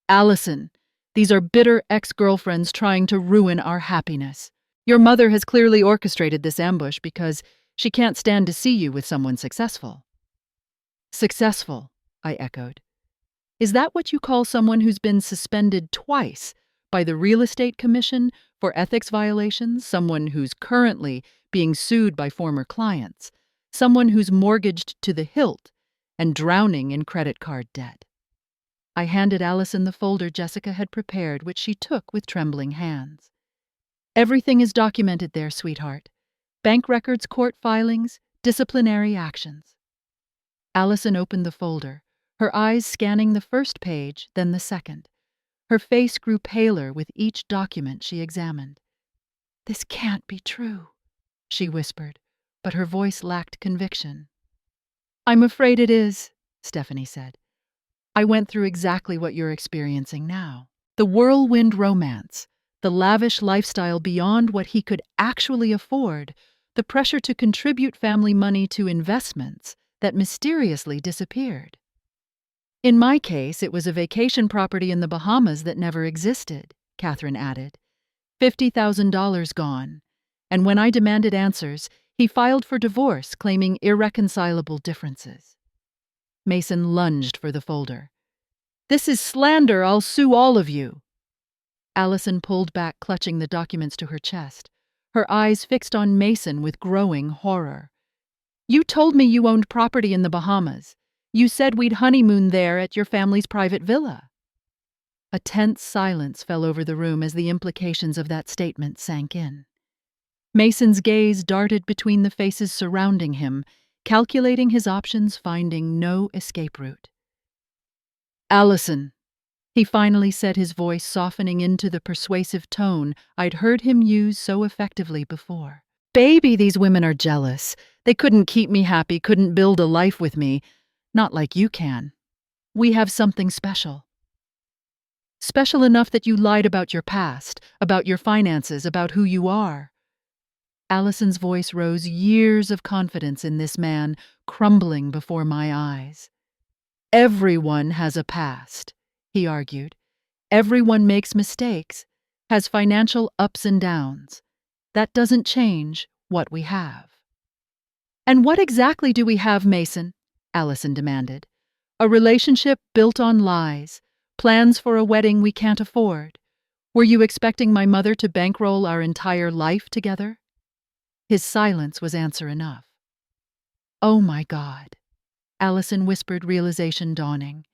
"Allison, these are bitter ex-girlfriends trying to ruin our happiness. Your mother has clearly orchestrated this ambush because she can't stand to see you with someone successful." "Successful," I echoed. "Is that what you call someone who's been suspended twice by the Real Estate Commission for ethics violations, someone who's currently being sued by former clients, someone who's mortgaged to the hilt and drowning in credit card debt?" I handed Allison the folder Jessica had prepared, which she took with trembling hands. "Everything is documented there, sweetheart. Bank records, court filings, disciplinary actions." Allison opened the folder, her eyes scanning the first page, then the second. Her face grew paler with each document she examined. "This can't be true," she whispered, but her voice lacked conviction. "I'm afraid it is," Stephanie said. "I went through exactly what you're experiencing now. The whirlwind romance, the lavish lifestyle beyond what he could actually afford, the pressure to contribute family money to investments that mysteriously disappeared. In my case, it was a vacation property in the Bahamas that never existed," Catherine added. $50,000 gone. And when I demanded answers, he filed for divorce, claiming irreconcilable differences. Mason lunged for the folder. "This is slander. I'll sue all of you." Allison pulled back, clutching the documents to her chest, her eyes fixed on Mason with growing horror. "You told me you owned property in the Bahamas. You said we'd honeymoon there at your family's private villa." A tense silence fell over the room as the implications of that statement sank in. Mason's gaze darted between the faces surrounding him, calculating his options, finding no escape route. "Allison," he finally said, his voice softening into the persuasive tone I'd heard him use so effectively before. "Baby, these women are jealous. They couldn't keep me happy, couldn't build a life with me. Not like you can. We have something special. Special enough that you lied about your past, about your finances, about who you are." Allison's voice rose, years of confidence in this man crumbling before my eyes. "Everyone has a past," he argued. "Everyone makes mistakes, has financial ups and downs. That doesn't change what we have." "And what exactly do we have, Mason?" Allison demanded. "A relationship built on lies, plans for a wedding we can't afford. Were you expecting my mother to bankroll our entire life together?" His silence was answer enough. "Oh my God," Allison whispered, realization dawning.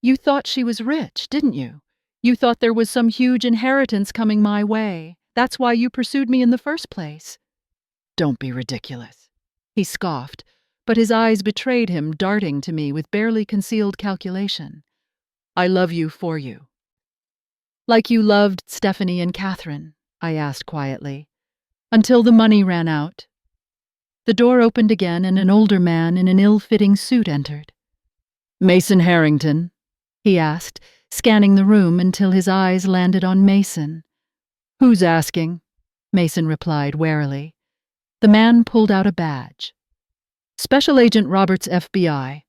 "You thought she was rich, didn't you? You thought there was some huge inheritance coming my way. That's why you pursued me in the first place." "Don't be ridiculous," he scoffed, but his eyes betrayed him, darting to me with barely concealed calculation. "I love you for you." "Like you loved Stephanie and Catherine?" I asked quietly. "Until the money ran out." The door opened again and an older man in an ill-fitting suit entered. "Mason Harrington?" he asked, scanning the room until his eyes landed on Mason. "Who's asking?" Mason replied warily. The man pulled out a badge. Special Agent Roberts, FBI.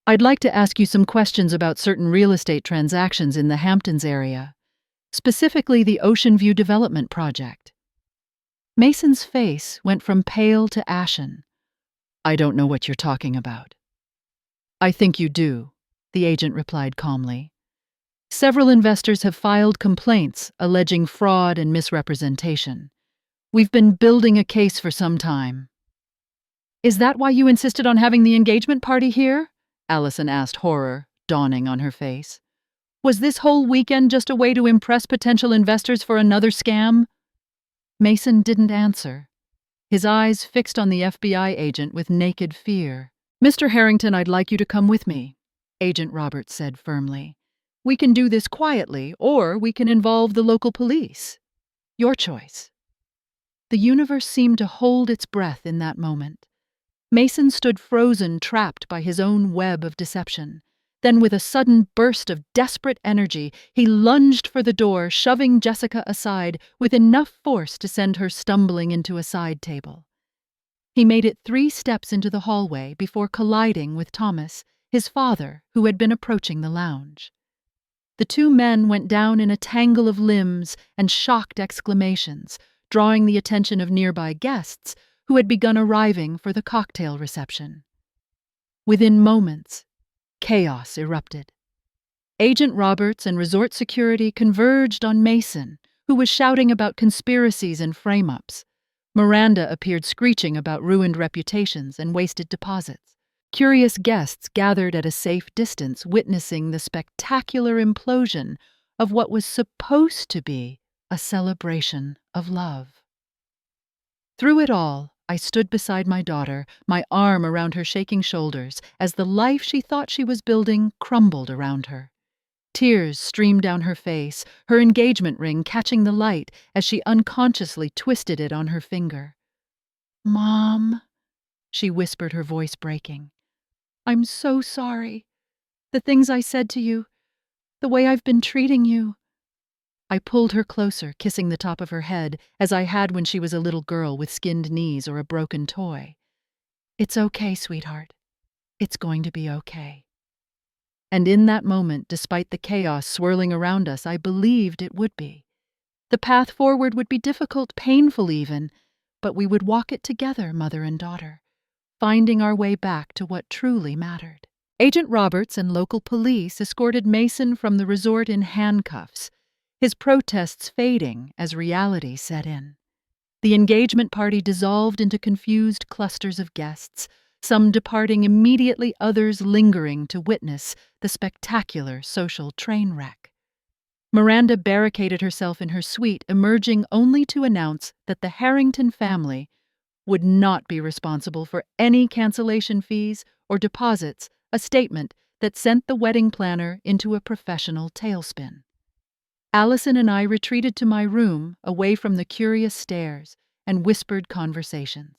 I'd like to ask you some questions about certain real estate transactions in the Hamptons area, specifically the Ocean View Development Project. Mason's face went from pale to ashen. I don't know what you're talking about. I think you do, the agent replied calmly. Several investors have filed complaints alleging fraud and misrepresentation. We've been building a case for some time. Is that why you insisted on having the engagement party here? Allison asked, horror dawning on her face. Was this whole weekend just a way to impress potential investors for another scam? Mason didn't answer, his eyes fixed on the FBI agent with naked fear. Mr. Harrington, I'd like you to come with me, Agent Roberts said firmly. We can do this quietly, or we can involve the local police. Your choice. The universe seemed to hold its breath in that moment. Mason stood frozen, trapped by his own web of deception. Then, with a sudden burst of desperate energy, he lunged for the door, shoving Jessica aside with enough force to send her stumbling into a side table. He made it 3 steps into the hallway before colliding with Thomas, his father, who had been approaching the lounge. The 2 men went down in a tangle of limbs and shocked exclamations, drawing the attention of nearby guests who had begun arriving for the cocktail reception. Within moments, chaos erupted. Agent Roberts and resort security converged on Mason, who was shouting about conspiracies and frame-ups. Miranda appeared screeching about ruined reputations and wasted deposits. Curious guests gathered at a safe distance, witnessing the spectacular implosion of what was supposed to be a celebration of love. Through it all, I stood beside my daughter, my arm around her shaking shoulders, as the life she thought she was building crumbled around her. Tears streamed down her face, her engagement ring catching the light as she unconsciously twisted it on her finger. "Mom," she whispered, her voice breaking. "I'm so sorry. The things I said to you, the way I've been treating you." I pulled her closer, kissing the top of her head, as I had when she was a little girl with skinned knees or a broken toy. "It's okay, sweetheart. It's going to be okay." And in that moment, despite the chaos swirling around us, I believed it would be. The path forward would be difficult, painful even, but we would walk it together, mother and daughter, finding our way back to what truly mattered. Agent Roberts and local police escorted Mason from the resort in handcuffs, his protests fading as reality set in. The engagement party dissolved into confused clusters of guests, some departing immediately, others lingering to witness the spectacular social train wreck. Miranda barricaded herself in her suite, emerging only to announce that the Harrington family would not be responsible for any cancellation fees or deposits, a statement that sent the wedding planner into a professional tailspin. Allison and I retreated to my room, away from the curious stares and whispered conversations.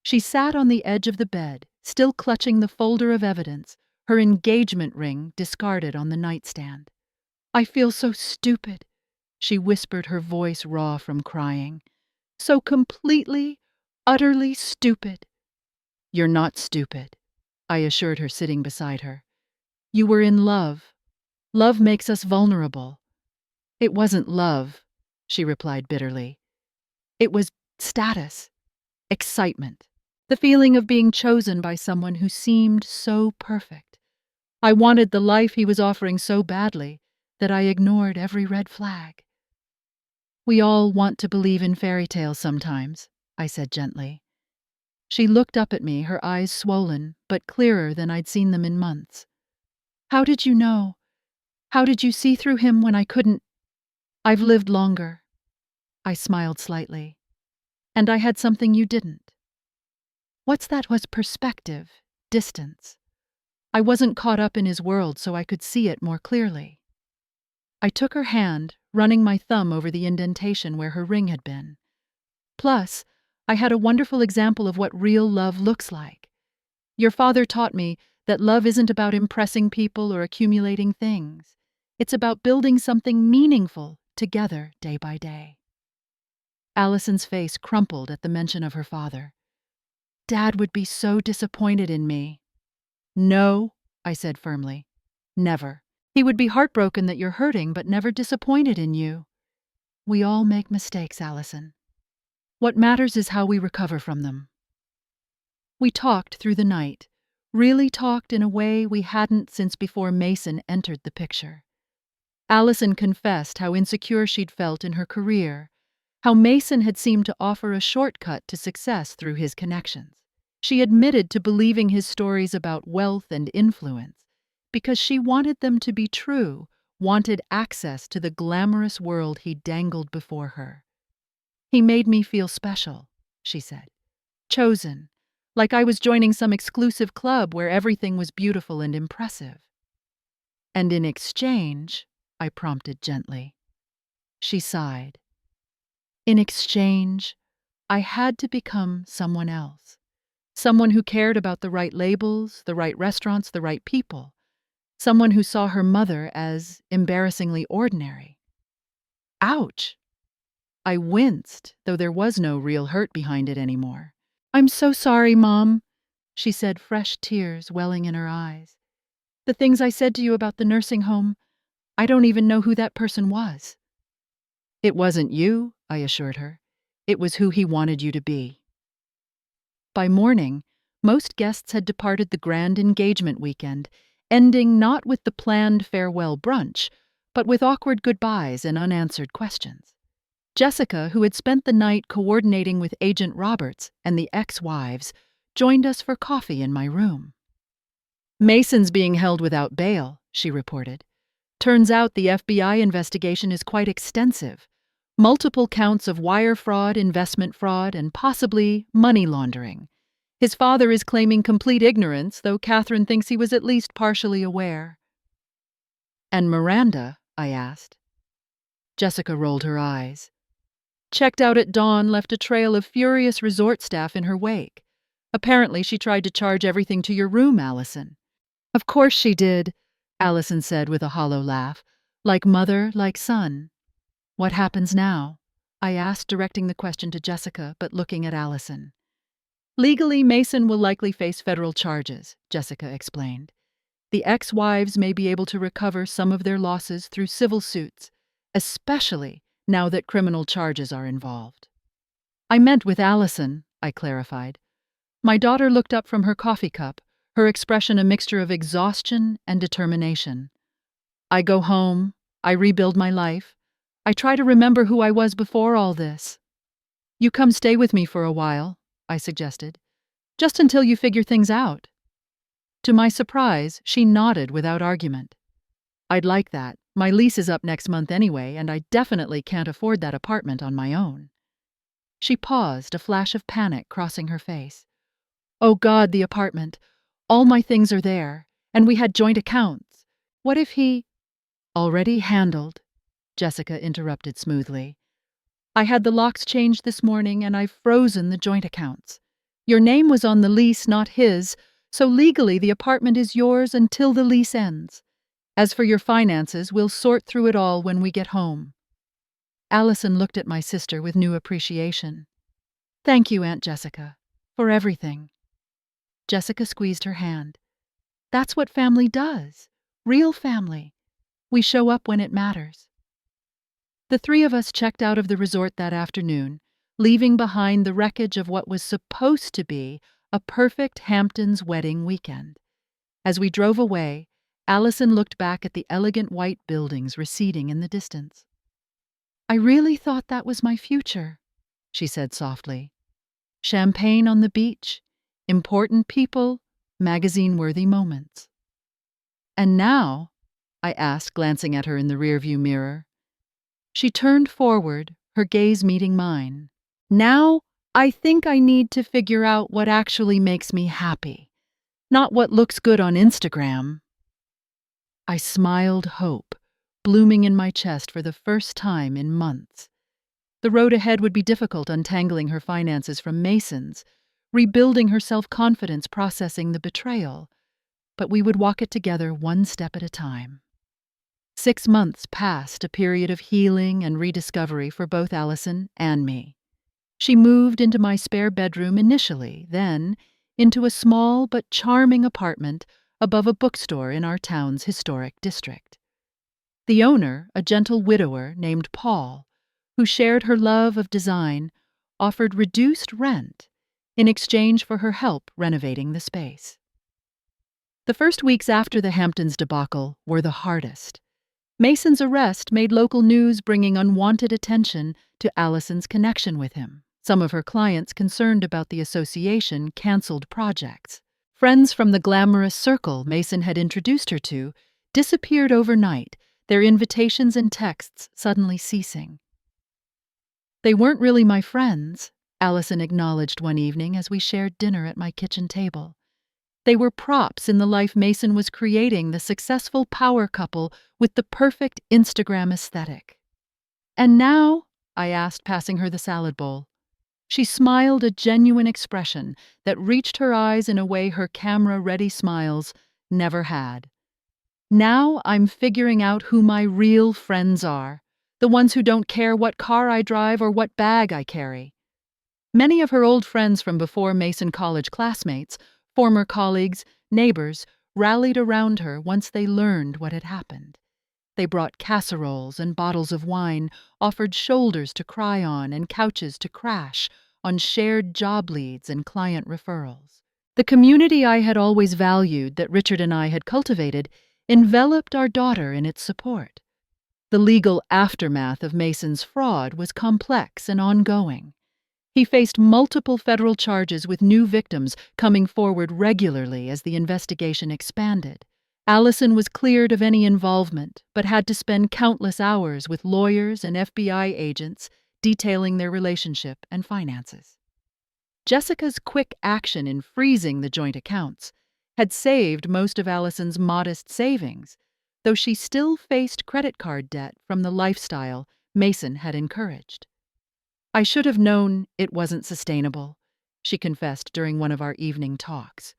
She sat on the edge of the bed, still clutching the folder of evidence, her engagement ring discarded on the nightstand. "I feel so stupid," she whispered, her voice raw from crying. "So completely, utterly stupid." "You're not stupid," I assured her, sitting beside her. "You were in love. Love makes us vulnerable." "It wasn't love," she replied bitterly. "It was status, excitement, the feeling of being chosen by someone who seemed so perfect. I wanted the life he was offering so badly that I ignored every red flag." "We all want to believe in fairy tales sometimes," I said gently. She looked up at me, her eyes swollen, but clearer than I'd seen them in months. "How did you know? How did you see through him when I couldn't?" "I've lived longer." I smiled slightly. "And I had something you didn't." "What's that?" "Was perspective, distance. I wasn't caught up in his world, so I could see it more clearly." I took her hand, running my thumb over the indentation where her ring had been. "Plus, I had a wonderful example of what real love looks like. Your father taught me that love isn't about impressing people or accumulating things. It's about building something meaningful together day by day." Allison's face crumpled at the mention of her father. Dad would be so disappointed in me." "No," I said firmly. "Never. He would be heartbroken that you're hurting, but never disappointed in you. We all make mistakes, Allison. What matters is how we recover from them." We talked through the night, really talked in a way we hadn't since before Mason entered the picture. Allison confessed how insecure she'd felt in her career, how Mason had seemed to offer a shortcut to success through his connections. She admitted to believing his stories about wealth and influence because she wanted them to be true, wanted access to the glamorous world he dangled before her. "He made me feel special," she said. "Chosen, like I was joining some exclusive club where everything was beautiful and impressive." "And in exchange," I prompted gently. She sighed. "In exchange, I had to become someone else. Someone who cared about the right labels, the right restaurants, the right people. Someone who saw her mother as embarrassingly ordinary." Ouch! I winced, though there was no real hurt behind it anymore. "I'm so sorry, Mom," she said, fresh tears welling in her eyes. "The things I said to you about the nursing home, I don't even know who that person was." "It wasn't you," I assured her. "It was who he wanted you to be." By morning, most guests had departed the grand engagement weekend, ending not with the planned farewell brunch, but with awkward goodbyes and unanswered questions. Jessica, who had spent the night coordinating with Agent Roberts and the ex-wives, joined us for coffee in my room. "Mason's being held without bail," she reported. "Turns out the FBI investigation is quite extensive. Multiple counts of wire fraud, investment fraud, and possibly money laundering. His father is claiming complete ignorance, though Catherine thinks he was at least partially aware." "And Miranda?" I asked. Jessica rolled her eyes. "Checked out at dawn, left a trail of furious resort staff in her wake. Apparently she tried to charge everything to your room, Allison." "Of course she did," Allison said with a hollow laugh. "Like mother, like son." "What happens now?" I asked, directing the question to Jessica, but looking at Allison. "Legally, Mason will likely face federal charges," Jessica explained. "The ex-wives may be able to recover some of their losses through civil suits, especially now that criminal charges are involved." "I meant with Allison," I clarified. My daughter looked up from her coffee cup, her expression a mixture of exhaustion and determination. "I go home, I rebuild my life. I try to remember who I was before all this." "You come stay with me for a while," I suggested. "Just until you figure things out." To my surprise, she nodded without argument. "I'd like that. My lease is up next month anyway, and I definitely can't afford that apartment on my own." She paused, a flash of panic crossing her face. "Oh God, the apartment. All my things are there, and we had joint accounts. What if he—" "Already handled," Jessica interrupted smoothly. "I had the locks changed this morning, and I've frozen the joint accounts. Your name was on the lease, not his, so legally the apartment is yours until the lease ends. As for your finances, we'll sort through it all when we get home." Allison looked at my sister with new appreciation. "Thank you, Aunt Jessica, for everything." Jessica squeezed her hand. "That's what family does. Real family. We show up when it matters." The three of us checked out of the resort that afternoon, leaving behind the wreckage of what was supposed to be a perfect Hamptons wedding weekend. As we drove away, Allison looked back at the elegant white buildings receding in the distance. "I really thought that was my future," she said softly. "Champagne on the beach, important people, magazine-worthy moments." "And now?" I asked, glancing at her in the rearview mirror. She turned forward, her gaze meeting mine. "Now, I think I need to figure out what actually makes me happy, not what looks good on Instagram." I smiled hope, blooming in my chest for the first time in months. The road ahead would be difficult, untangling her finances from Mason's, rebuilding her self-confidence, processing the betrayal, but we would walk it together one step at a time. 6 months passed, a period of healing and rediscovery for both Allison and me. She moved into my spare bedroom initially, then into a small but charming apartment above a bookstore in our town's historic district. The owner, a gentle widower named Paul, who shared her love of design, offered reduced rent in exchange for her help renovating the space. The first weeks after the Hamptons debacle were the hardest. Mason's arrest made local news, bringing unwanted attention to Allison's connection with him. Some of her clients, concerned about the association, canceled projects. Friends from the glamorous circle Mason had introduced her to disappeared overnight, their invitations and texts suddenly ceasing. "They weren't really my friends," Allison acknowledged one evening as we shared dinner at my kitchen table. "They were props in the life Mason was creating, the successful power couple with the perfect Instagram aesthetic." "And now?" I asked, passing her the salad bowl. She smiled, a genuine expression that reached her eyes in a way her camera-ready smiles never had. "Now I'm figuring out who my real friends are, the ones who don't care what car I drive or what bag I carry." Many of her old friends from before Mason College, classmates, former colleagues, neighbors, rallied around her once they learned what had happened. They brought casseroles and bottles of wine, offered shoulders to cry on and couches to crash on shared job leads and client referrals. The community I had always valued, that Richard and I had cultivated, enveloped our daughter in its support. The legal aftermath of Mason's fraud was complex and ongoing. He faced multiple federal charges, with new victims coming forward regularly as the investigation expanded. Allison was cleared of any involvement, but had to spend countless hours with lawyers and FBI agents detailing their relationship and finances. Jessica's quick action in freezing the joint accounts had saved most of Allison's modest savings, though she still faced credit card debt from the lifestyle Mason had encouraged. "I should have known it wasn't sustainable," she confessed during one of our evening talks.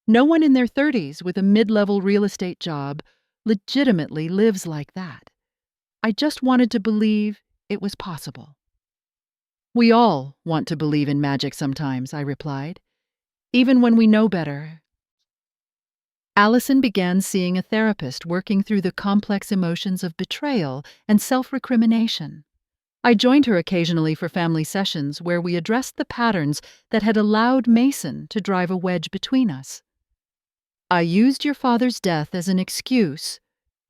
"No one in their 30s with a mid-level real estate job legitimately lives like that. I just wanted to believe it was possible." "We all want to believe in magic sometimes," I replied, "even when we know better." Allison began seeing a therapist, working through the complex emotions of betrayal and self-recrimination. I joined her occasionally for family sessions where we addressed the patterns that had allowed Mason to drive a wedge between us. "I used your father's death as an excuse,"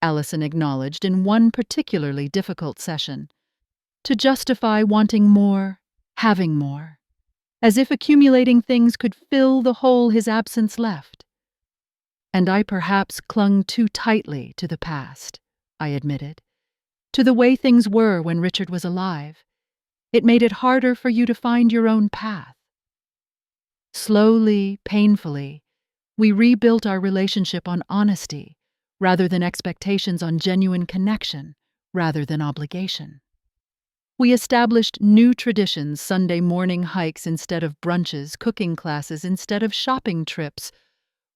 Allison acknowledged in one particularly difficult session, "to justify wanting more, having more, as if accumulating things could fill the hole his absence left." "And I perhaps clung too tightly to the past," I admitted, "to the way things were when Richard was alive. It made it harder for you to find your own path." Slowly, painfully, we rebuilt our relationship on honesty rather than expectations, on genuine connection rather than obligation. We established new traditions: Sunday morning hikes instead of brunches, cooking classes instead of shopping trips,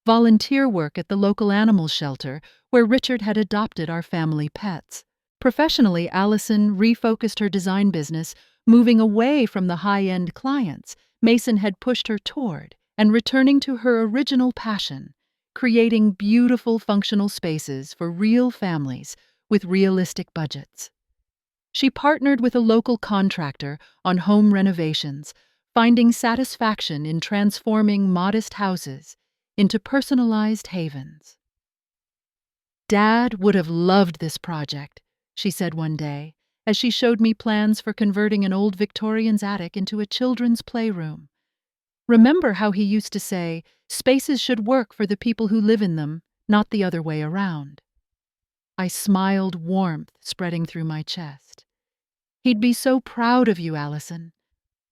volunteer work at the local animal shelter where Richard had adopted our family pets. Professionally, Allison refocused her design business, moving away from the high-end clients Mason had pushed her toward and returning to her original passion, creating beautiful, functional spaces for real families with realistic budgets. She partnered with a local contractor on home renovations, finding satisfaction in transforming modest houses into personalized havens. "Dad would have loved this project," she said one day, as she showed me plans for converting an old Victorian's attic into a children's playroom. "Remember how he used to say, spaces should work for the people who live in them, not the other way around." I smiled, warmth spreading through my chest. "He'd be so proud of you, Allison.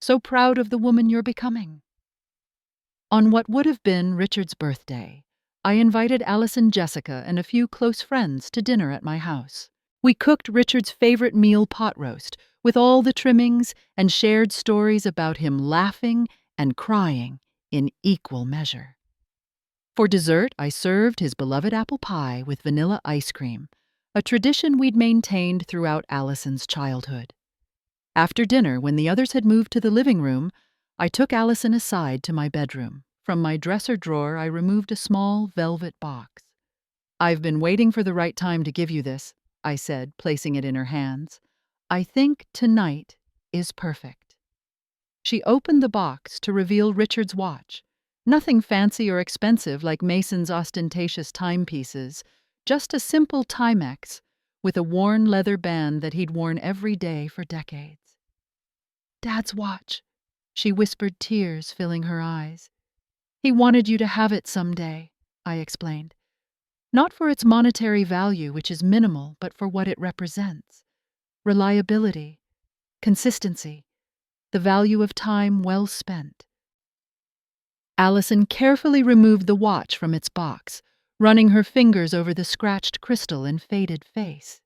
So proud of the woman you're becoming." On what would have been Richard's birthday, I invited Allison, Jessica, and a few close friends to dinner at my house. We cooked Richard's favorite meal, pot roast, with all the trimmings, and shared stories about him laughing and crying in equal measure. For dessert, I served his beloved apple pie with vanilla ice cream, a tradition we'd maintained throughout Allison's childhood. After dinner, when the others had moved to the living room, I took Allison aside to my bedroom. From my dresser drawer, I removed a small velvet box. "I've been waiting for the right time to give you this," I said, placing it in her hands. "I think tonight is perfect." She opened the box to reveal Richard's watch. Nothing fancy or expensive like Mason's ostentatious timepieces, just a simple Timex with a worn leather band that he'd worn every day for decades. "Dad's watch," she whispered, tears filling her eyes. "He wanted you to have it someday," I explained. "Not for its monetary value, which is minimal, but for what it represents. Reliability, consistency, the value of time well spent." Allison carefully removed the watch from its box, running her fingers over the scratched crystal and faded face.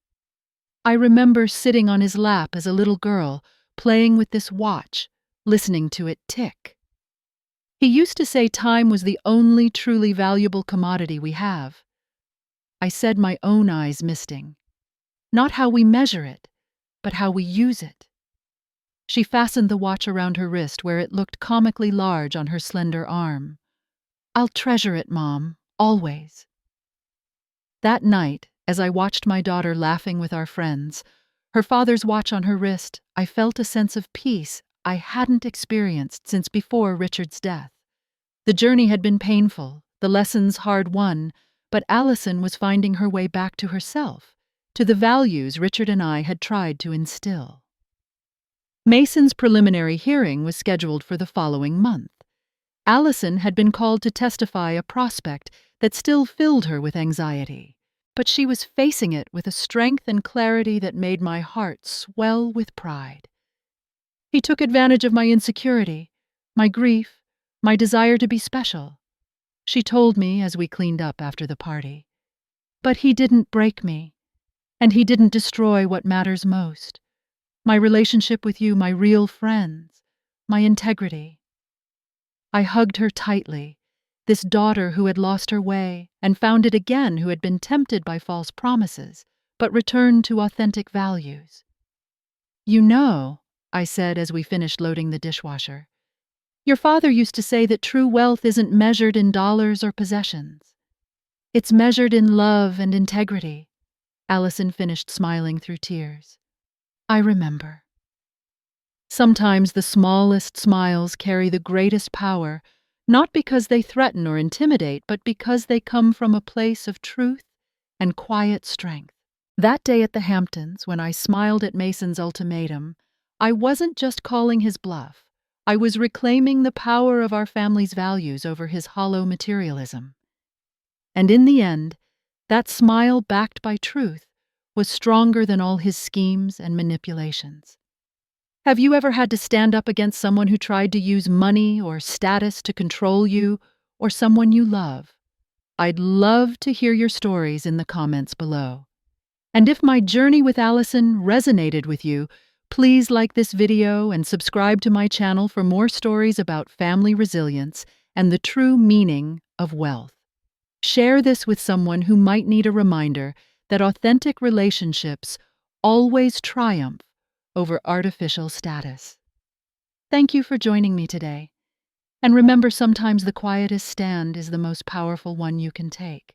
"I remember sitting on his lap as a little girl, playing with this watch, listening to it tick. He used to say time was the only truly valuable commodity we have." I said, my own eyes misting. "Not how we measure it, but how we use it." She fastened the watch around her wrist where it looked comically large on her slender arm. "I'll treasure it, Mom, always." That night, as I watched my daughter laughing with our friends, her father's watch on her wrist, I felt a sense of peace I hadn't experienced since before Richard's death. The journey had been painful, the lessons hard-won, but Allison was finding her way back to herself, to the values Richard and I had tried to instill. Mason's preliminary hearing was scheduled for the following month. Allison had been called to testify a prospect that still filled her with anxiety, but she was facing it with a strength and clarity that made my heart swell with pride. "He took advantage of my insecurity, my grief, my desire to be special," she told me as we cleaned up after the party. "But he didn't break me, and he didn't destroy what matters most. My relationship with you, my real friends, my integrity." I hugged her tightly, this daughter who had lost her way and found it again, who had been tempted by false promises, but returned to authentic values. "You know," I said as we finished loading the dishwasher, "your father used to say that true wealth isn't measured in dollars or possessions. It's measured in love and integrity." Allison finished smiling through tears. I remember. Sometimes the smallest smiles carry the greatest power, not because they threaten or intimidate, but because they come from a place of truth and quiet strength. That day at the Hamptons, when I smiled at Mason's ultimatum, I wasn't just calling his bluff. I was reclaiming the power of our family's values over his hollow materialism. And in the end, that smile backed by truth was stronger than all his schemes and manipulations. Have you ever had to stand up against someone who tried to use money or status to control you or someone you love? I'd love to hear your stories in the comments below. And if my journey with Allison resonated with you, please like this video and subscribe to my channel for more stories about family resilience and the true meaning of wealth. Share this with someone who might need a reminder that authentic relationships always triumph over artificial status. Thank you for joining me today. And remember, sometimes the quietest stand is the most powerful one you can take.